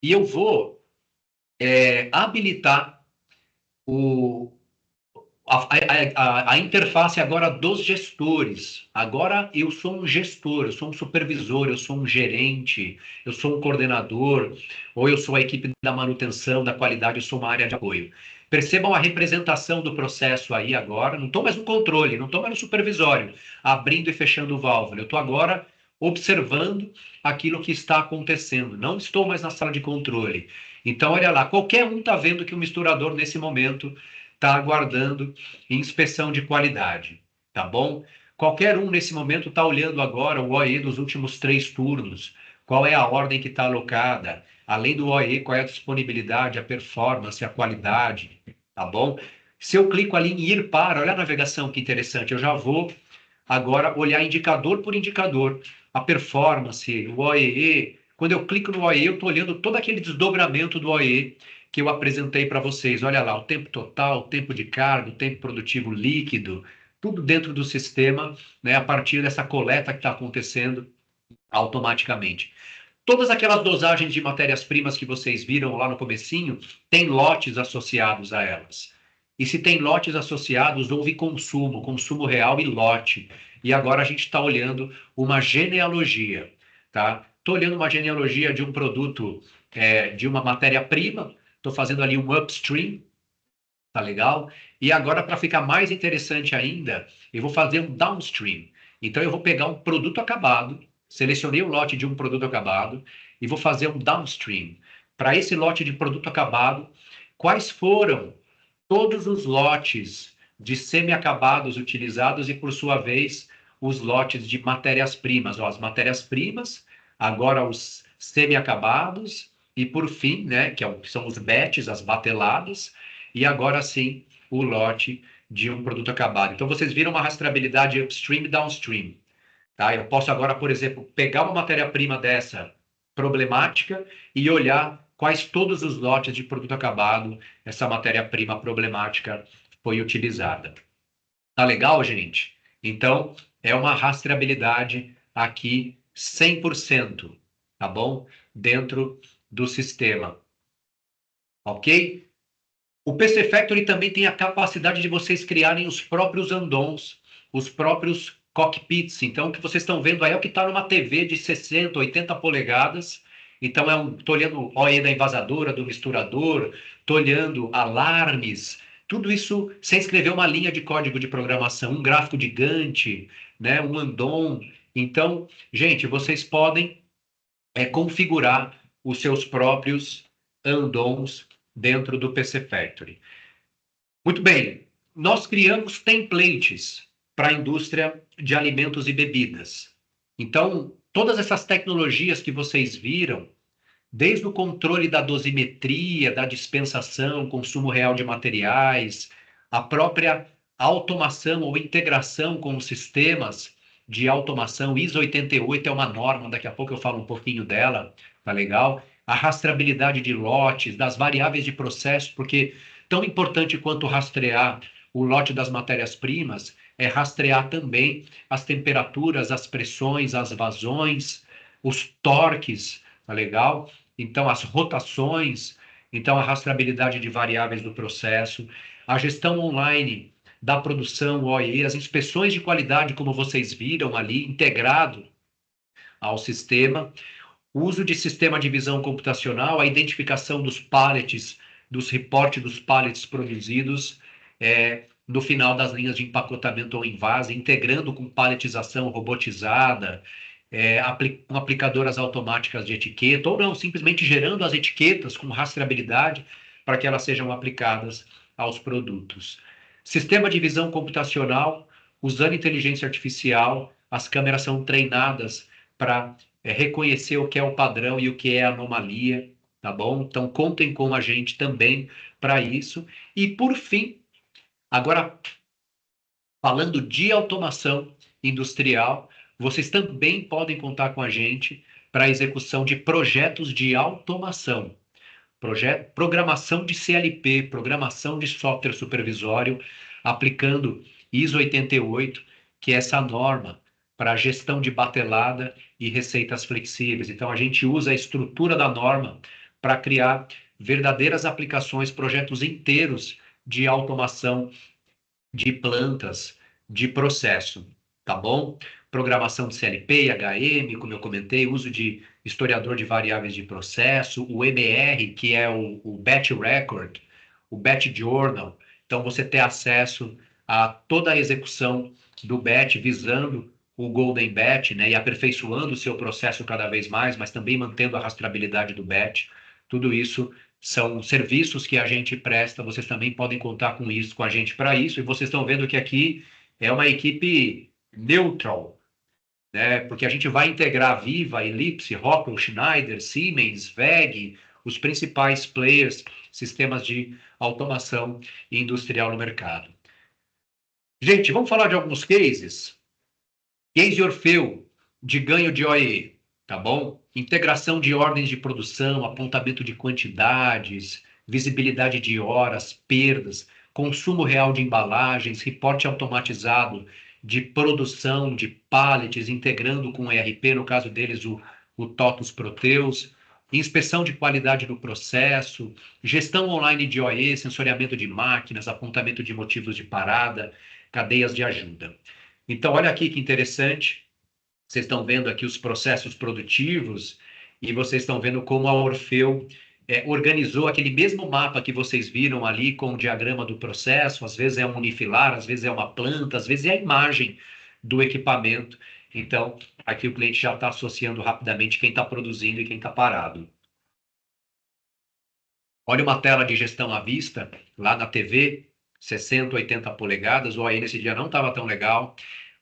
e eu vou habilitar o, a interface agora dos gestores. Agora eu sou um gestor, eu sou um supervisor, eu sou um gerente, eu sou um coordenador, ou eu sou a equipe da manutenção, da qualidade, eu sou uma área de apoio. Percebam a representação do processo aí agora. Não estou mais no controle, não estou mais no supervisório, abrindo e fechando o válvula. Eu estou agora observando aquilo que está acontecendo. Não estou mais na sala de controle. Então, olha lá, qualquer um está vendo que o misturador, nesse momento, está aguardando inspeção de qualidade, tá bom? Qualquer um nesse momento está olhando agora o OE dos últimos 3 turnos, qual é a ordem que está alocada, além do OE, qual é a disponibilidade, a performance, a qualidade, tá bom? Se eu clico ali em ir para, olha a navegação que interessante, eu já vou agora olhar indicador por indicador, a performance, o OEE. Quando eu clico no OEE, eu estou olhando todo aquele desdobramento do OEE que eu apresentei para vocês. Olha lá, o tempo total, o tempo de carga, o tempo produtivo líquido, tudo dentro do sistema, né, a partir dessa coleta que está acontecendo automaticamente. Todas aquelas dosagens de matérias-primas que vocês viram lá no comecinho, tem lotes associados a elas. E se tem lotes associados, houve consumo, consumo real e lote. E agora a gente está olhando uma genealogia, tá? Estou olhando uma genealogia de um produto, de uma matéria-prima, estou fazendo ali um upstream, tá legal? E agora, para ficar mais interessante ainda, eu vou fazer um downstream. Então, eu vou pegar um produto acabado, selecionei o lote de um produto acabado e vou fazer um downstream. Para esse lote de produto acabado, quais foram todos os lotes de semi-acabados utilizados e, por sua vez, os lotes de matérias-primas. As matérias-primas, agora os semi-acabados e, por fim, né, que são os batches, as bateladas, e agora sim o lote de um produto acabado. Então, vocês viram uma rastreabilidade upstream e downstream. Tá? Eu posso agora, por exemplo, pegar uma matéria-prima dessa problemática e olhar quais todos os lotes de produto acabado essa matéria-prima problemática foi utilizada. Tá legal, gente? Então, é uma rastreabilidade aqui 100%, tá bom? Dentro do sistema, ok? O PC Factory também tem a capacidade de vocês criarem os próprios andons, os próprios cockpits. Então, o que vocês estão vendo aí é o que está numa TV de 60, 80 polegadas. Então, estou olhando o OE da envasadora, do misturador, estou olhando alarmes, tudo isso sem escrever uma linha de código de programação, um gráfico de Gantt, né, um andon. Então, gente, vocês podem configurar os seus próprios andons dentro do PC Factory. Muito bem, nós criamos templates para a indústria de alimentos e bebidas. Então, todas essas tecnologias que vocês viram, desde o controle da dosimetria, da dispensação, consumo real de materiais, a própria automação ou integração com os sistemas de automação. ISO 88 é uma norma, daqui a pouco eu falo um pouquinho dela, tá legal? A rastreabilidade de lotes, das variáveis de processo, porque tão importante quanto rastrear o lote das matérias-primas é rastrear também as temperaturas, as pressões, as vazões, os torques, tá legal? Então, as rotações, então a rastreabilidade de variáveis do processo, a gestão online da produção, OE, as inspeções de qualidade, como vocês viram ali, integrado ao sistema, o uso de sistema de visão computacional, a identificação dos pallets, dos reportes dos pallets produzidos, no final das linhas de empacotamento ou envase, integrando com palletização robotizada, com aplicadoras automáticas de etiqueta, ou não, simplesmente gerando as etiquetas com rastreabilidade para que elas sejam aplicadas aos produtos. Sistema de visão computacional, usando inteligência artificial, as câmeras são treinadas para reconhecer o que é o padrão e o que é a anomalia, tá bom? Então, contem com a gente também para isso. E, por fim, agora, falando de automação industrial, vocês também podem contar com a gente para a execução de projetos de automação. Programação de CLP, programação de software supervisório, aplicando ISO 88, que é essa norma para gestão de batelada e receitas flexíveis. Então, a gente usa a estrutura da norma para criar verdadeiras aplicações, projetos inteiros de automação de plantas, de processo, tá bom? Programação de CLP, HM, como eu comentei, uso de historiador de variáveis de processo, o MR, que é o Batch Record, o Batch Journal. Então, você ter acesso a toda a execução do batch, visando o Golden Batch, né, e aperfeiçoando o seu processo cada vez mais, mas também mantendo a rastreabilidade do batch. Tudo isso são serviços que a gente presta, vocês também podem contar com isso, com a gente para isso, e vocês estão vendo que aqui é uma equipe neutral, né? Porque a gente vai integrar Viva, Ellipse, Rockwell, Schneider, Siemens, WEG, os principais players, sistemas de automação industrial no mercado. Gente, vamos falar de alguns cases. Case Orfeu, de ganho de OE, tá bom? Integração de ordens de produção, apontamento de quantidades, visibilidade de horas, perdas, consumo real de embalagens, reporte automatizado de produção de pallets, integrando com o ERP, no caso deles o TOTUS Proteus, inspeção de qualidade no processo, gestão online de OE, sensoriamento de máquinas, apontamento de motivos de parada, cadeias de ajuda. Então, olha aqui que interessante. Vocês estão vendo aqui os processos produtivos e vocês estão vendo como a Orfeu organizou aquele mesmo mapa que vocês viram ali com o diagrama do processo. Às vezes é um unifilar, às vezes é uma planta, às vezes é a imagem do equipamento. Então, aqui o cliente já está associando rapidamente quem está produzindo e quem está parado. Olha uma tela de gestão à vista, lá na TV, 60, 80 polegadas, ou aí nesse dia não estava tão legal.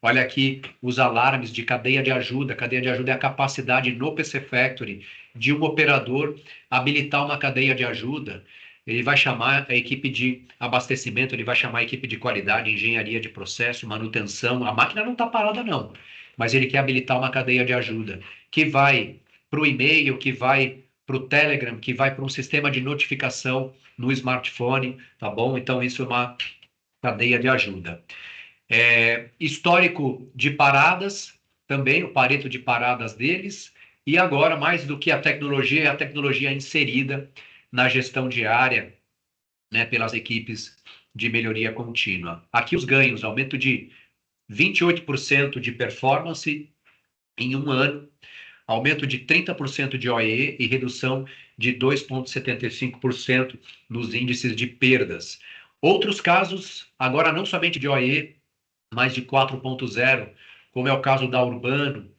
Olha aqui os alarmes de cadeia de ajuda. Cadeia de ajuda é a capacidade no PC Factory de um operador habilitar uma cadeia de ajuda. Ele vai chamar a equipe de abastecimento, ele vai chamar a equipe de qualidade, engenharia de processo, manutenção. A máquina não está parada, não, mas ele quer habilitar uma cadeia de ajuda que vai para o e-mail, que vai para o Telegram, que vai para um sistema de notificação no smartphone, tá bom? Então, isso é uma cadeia de ajuda. Histórico de paradas, também o pareto de paradas deles, e agora, mais do que a tecnologia, é a tecnologia inserida na gestão diária, né, pelas equipes de melhoria contínua. Aqui os ganhos, aumento de 28% de performance em um ano, aumento de 30% de OE e redução de 2,75% nos índices de perdas. Outros casos, agora não somente de OE, mas de 4.0, como é o caso da Urbano,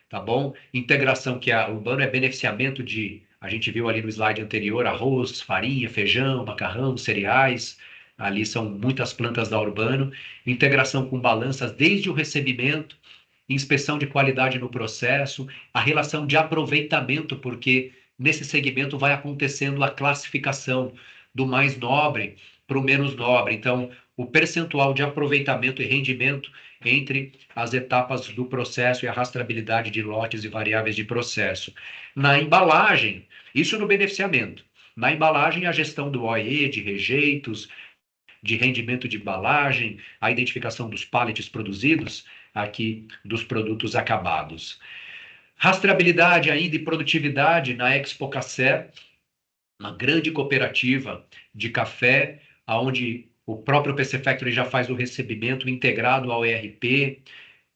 tá bom? Integração, que a Urbano é beneficiamento de, a gente viu ali no slide anterior, arroz, farinha, feijão, macarrão, cereais, ali são muitas plantas da Urbano, integração com balanças desde o recebimento, inspeção de qualidade no processo, a relação de aproveitamento, porque nesse segmento vai acontecendo a classificação do mais nobre para o menos nobre. Então, o percentual de aproveitamento e rendimento entre as etapas do processo e a rastreabilidade de lotes e variáveis de processo. Na embalagem, isso no beneficiamento. Na embalagem, a gestão do OE, de rejeitos, de rendimento de embalagem, a identificação dos pallets produzidos, aqui dos produtos acabados. Rastreabilidade ainda e produtividade na Expo Café, uma grande cooperativa de café, onde o próprio PC Factory já faz o recebimento integrado ao ERP,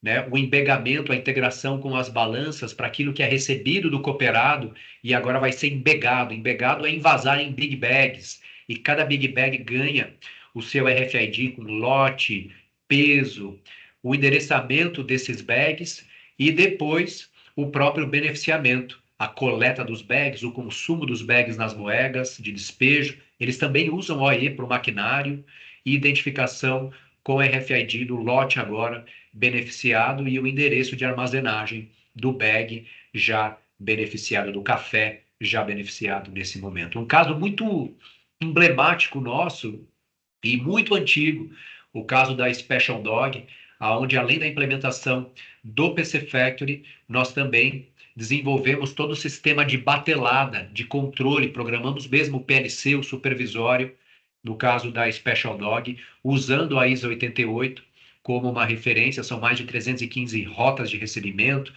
né, o embegamento, a integração com as balanças para aquilo que é recebido do cooperado e agora vai ser embegado. Embegado é envasar em big bags e cada big bag ganha o seu RFID com lote, peso, o endereçamento desses bags e depois o próprio beneficiamento, a coleta dos bags, o consumo dos bags nas bodegas de despejo. Eles também usam OE para o maquinário e identificação com RFID do lote agora beneficiado e o endereço de armazenagem do bag já beneficiado, do café já beneficiado nesse momento. Um caso muito emblemático nosso e muito antigo, o caso da Special Dog, onde além da implementação do PC Factory, nós também desenvolvemos todo o sistema de batelada, de controle, programamos mesmo o PLC, o supervisório, no caso da Special Dog, usando a ISO 88 como uma referência, são mais de 315 rotas de recebimento,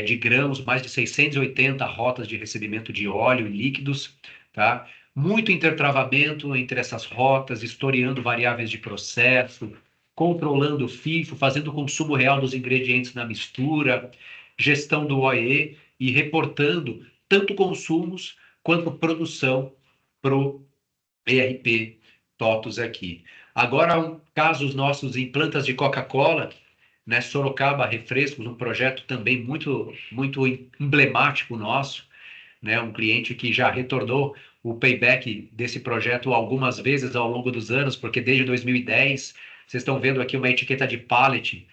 de grãos, mais de 680 rotas de recebimento de óleo e líquidos, tá? Muito intertravamento entre essas rotas, historiando variáveis de processo, controlando o FIFO, fazendo o consumo real dos ingredientes na mistura, gestão do OE e reportando tanto consumos quanto produção para o ERP TOTUS aqui. Agora, casos nossos em plantas de Coca-Cola, né, Sorocaba Refrescos, um projeto também muito, muito emblemático nosso, né, um cliente que já retornou o payback desse projeto algumas vezes ao longo dos anos, porque desde 2010, vocês estão vendo aqui uma etiqueta de pallet,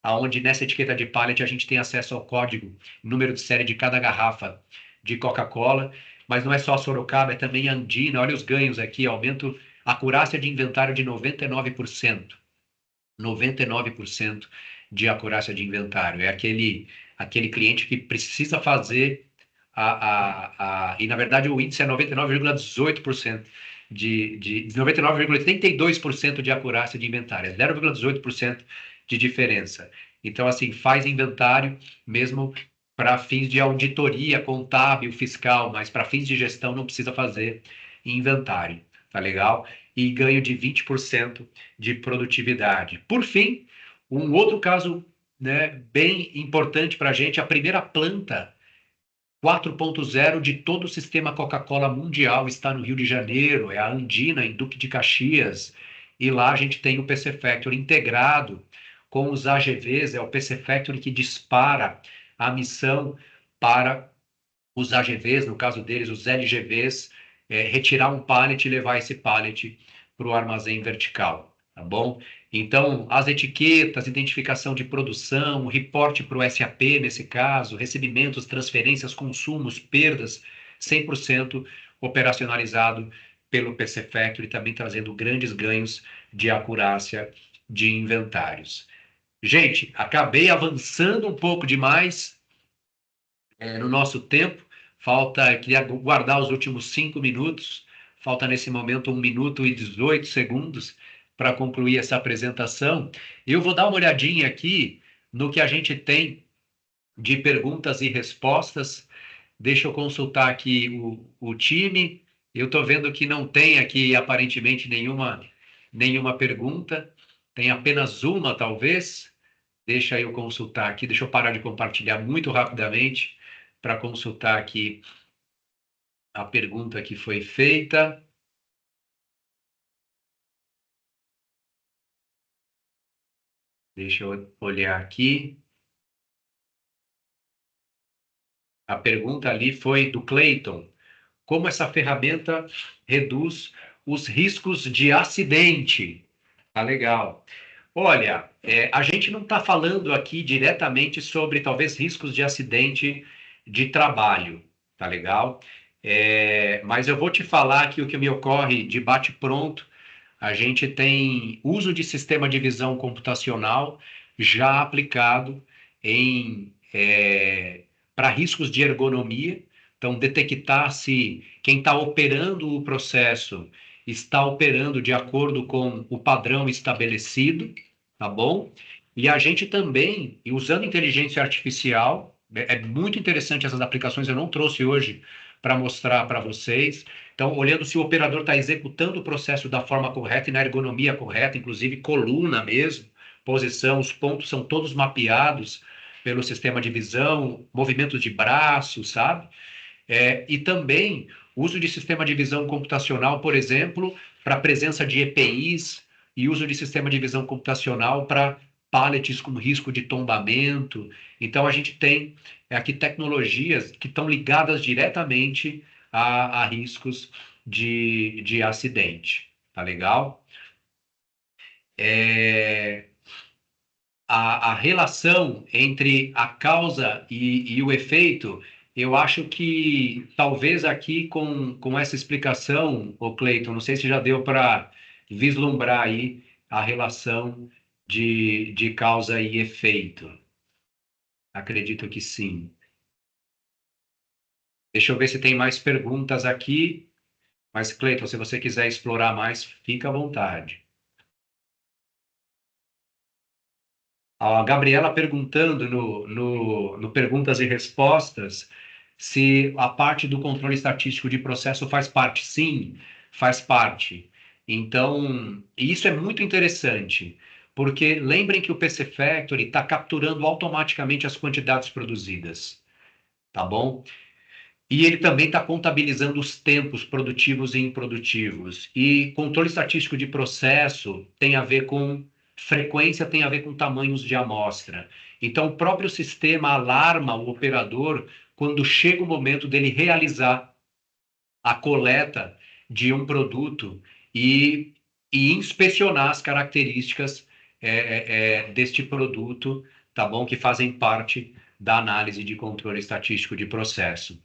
onde nessa etiqueta de pallet a gente tem acesso ao código, número de série de cada garrafa de Coca-Cola, mas não é só a Sorocaba, é também a Andina, olha os ganhos aqui, aumento a acurácia de inventário de 99%. 99% de acurácia de inventário. É aquele cliente que precisa fazer e na verdade o índice é 99,18% de 99,82% de acurácia de inventário, é 0,18% de diferença. Então, assim, faz inventário mesmo para fins de auditoria contábil, fiscal, mas para fins de gestão não precisa fazer inventário, tá legal? E ganho de 20% de produtividade. Por fim, um outro caso, né, bem importante para a gente, a primeira planta 4.0 de todo o sistema Coca-Cola mundial está no Rio de Janeiro, é a Andina, em Duque de Caxias, e lá a gente tem o PC Factory integrado com os AGVs, é o PC Factory que dispara a missão para os AGVs, no caso deles, os LGVs, retirar um pallet e levar esse pallet para o armazém vertical, tá bom? Então, as etiquetas, identificação de produção, reporte para o SAP, nesse caso, recebimentos, transferências, consumos, perdas, 100% operacionalizado pelo PC Factory, também trazendo grandes ganhos de acurácia de inventários. Gente, acabei avançando um pouco demais no nosso tempo. Queria guardar os últimos 5 minutos. Falta nesse momento 1 minuto e 18 segundos para concluir essa apresentação. Eu vou dar uma olhadinha aqui no que a gente tem de perguntas e respostas. Deixa eu consultar aqui o time. Eu estou vendo que não tem aqui aparentemente nenhuma pergunta. Tem apenas uma, talvez. Deixa eu consultar aqui. Deixa eu parar de compartilhar muito rapidamente para consultar aqui a pergunta que foi feita. Deixa eu olhar aqui. A pergunta ali foi do Clayton. Como essa ferramenta reduz os riscos de acidente? Tá legal. Olha, a gente não está falando aqui diretamente sobre talvez riscos de acidente de trabalho, tá legal? Mas eu vou te falar aqui o que me ocorre de bate-pronto a gente tem uso de sistema de visão computacional já aplicado em para riscos de ergonomia. Então, detectar se quem está operando o processo está operando de acordo com o padrão estabelecido, tá bom? E a gente também, e usando inteligência artificial, é muito interessante essas aplicações, eu não trouxe hoje para mostrar para vocês. Então, olhando se o operador está executando o processo da forma correta e na ergonomia correta, inclusive coluna mesmo, posição, os pontos são todos mapeados pelo sistema de visão, movimentos de braços, sabe? E também uso de sistema de visão computacional, por exemplo, para presença de EPIs e uso de sistema de visão computacional para pallets com risco de tombamento. Então, a gente tem aqui tecnologias que estão ligadas diretamente a riscos de acidente. Tá legal? É, a relação entre a causa e o efeito, eu acho que talvez aqui com essa explicação, ô Cleiton, não sei se já deu para vislumbrar aí a relação de causa e efeito. Acredito que sim. Deixa eu ver se tem mais perguntas aqui. Mas, Cleiton, se você quiser explorar mais, fica à vontade. A Gabriela perguntando no Perguntas e Respostas se a parte do controle estatístico de processo faz parte. Sim, faz parte. Então, isso é muito interessante, porque lembrem que o PC Factory está capturando automaticamente as quantidades produzidas, tá bom? E ele também está contabilizando os tempos produtivos e improdutivos. E controle estatístico de processo tem a ver com frequência, tem a ver com tamanhos de amostra. Então, o próprio sistema alarma o operador quando chega o momento dele realizar a coleta de um produto e inspecionar as características deste produto, tá bom? Que fazem parte da análise de controle estatístico de processo.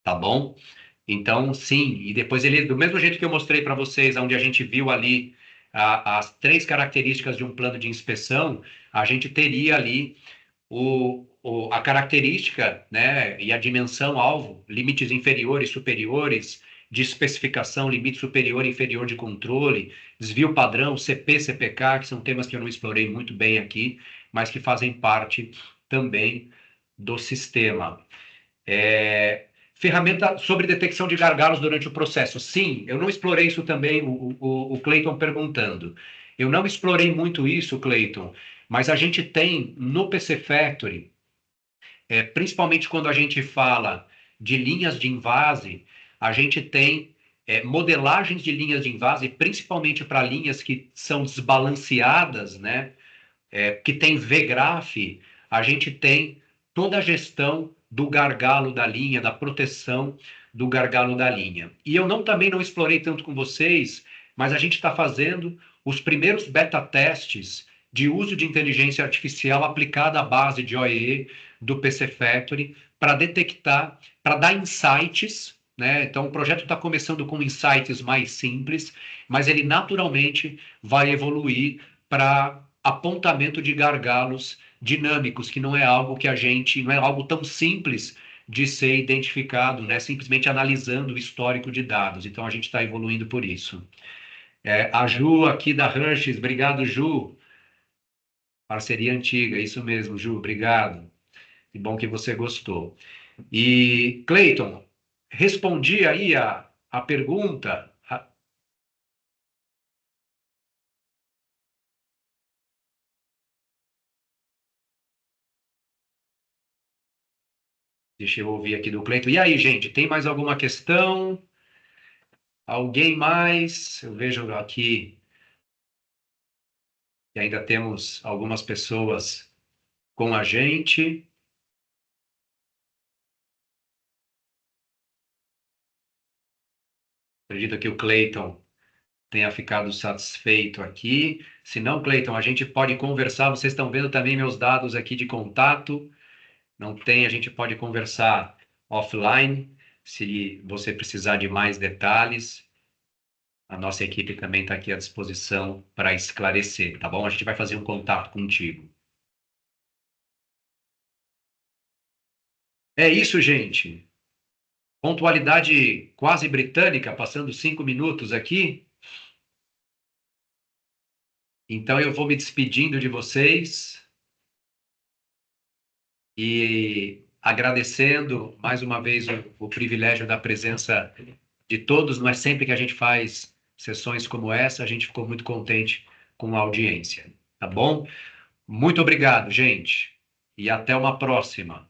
Tá bom? Então, sim, e depois ele, do mesmo jeito que eu mostrei para vocês, onde a gente viu ali as três características de um plano de inspeção, a gente teria ali a característica, né, e a dimensão alvo, limites inferiores, superiores, de especificação, limite superior e inferior de controle, desvio padrão, CP, CPK, que são temas que eu não explorei muito bem aqui, mas que fazem parte também do sistema. Ferramenta sobre detecção de gargalos durante o processo. Sim, eu não explorei isso também, o Cleiton perguntando. Eu não explorei muito isso, Cleiton, mas a gente tem no PC Factory, principalmente quando a gente fala de linhas de invase, a gente tem modelagens de linhas de invase, principalmente para linhas que são desbalanceadas, né? Que tem VGraph, a gente tem toda a gestão do gargalo da linha, da proteção do gargalo da linha. E eu também não explorei tanto com vocês, mas a gente está fazendo os primeiros beta testes de uso de inteligência artificial aplicada à base de OEE do PC Factory para detectar, para dar insights, né? Então o projeto está começando com insights mais simples, mas ele naturalmente vai evoluir para apontamento de gargalos dinâmicos, que não é algo que não é algo tão simples de ser identificado, né? Simplesmente analisando o histórico de dados. Então a gente está evoluindo por isso. A Ju aqui da Hershey's, obrigado, Ju. Parceria antiga, isso mesmo, Ju, obrigado. Que bom que você gostou. E, Cleiton, respondi aí a pergunta. Deixa eu ouvir aqui do Cleiton. E aí, gente, tem mais alguma questão? Alguém mais? Eu vejo aqui que ainda temos algumas pessoas com a gente. Acredito que o Cleiton tenha ficado satisfeito aqui. Se não, Cleiton, a gente pode conversar. Vocês estão vendo também meus dados aqui de contato. Não tem, a gente pode conversar offline, se você precisar de mais detalhes. A nossa equipe também está aqui à disposição para esclarecer, tá bom? A gente vai fazer um contato contigo. É isso, gente. Pontualidade quase britânica, passando 5 minutos aqui. Então eu vou me despedindo de vocês e agradecendo mais uma vez o privilégio da presença de todos. Não é sempre que a gente faz sessões como essa, a gente ficou muito contente com a audiência, tá bom? Muito obrigado, gente, e até uma próxima.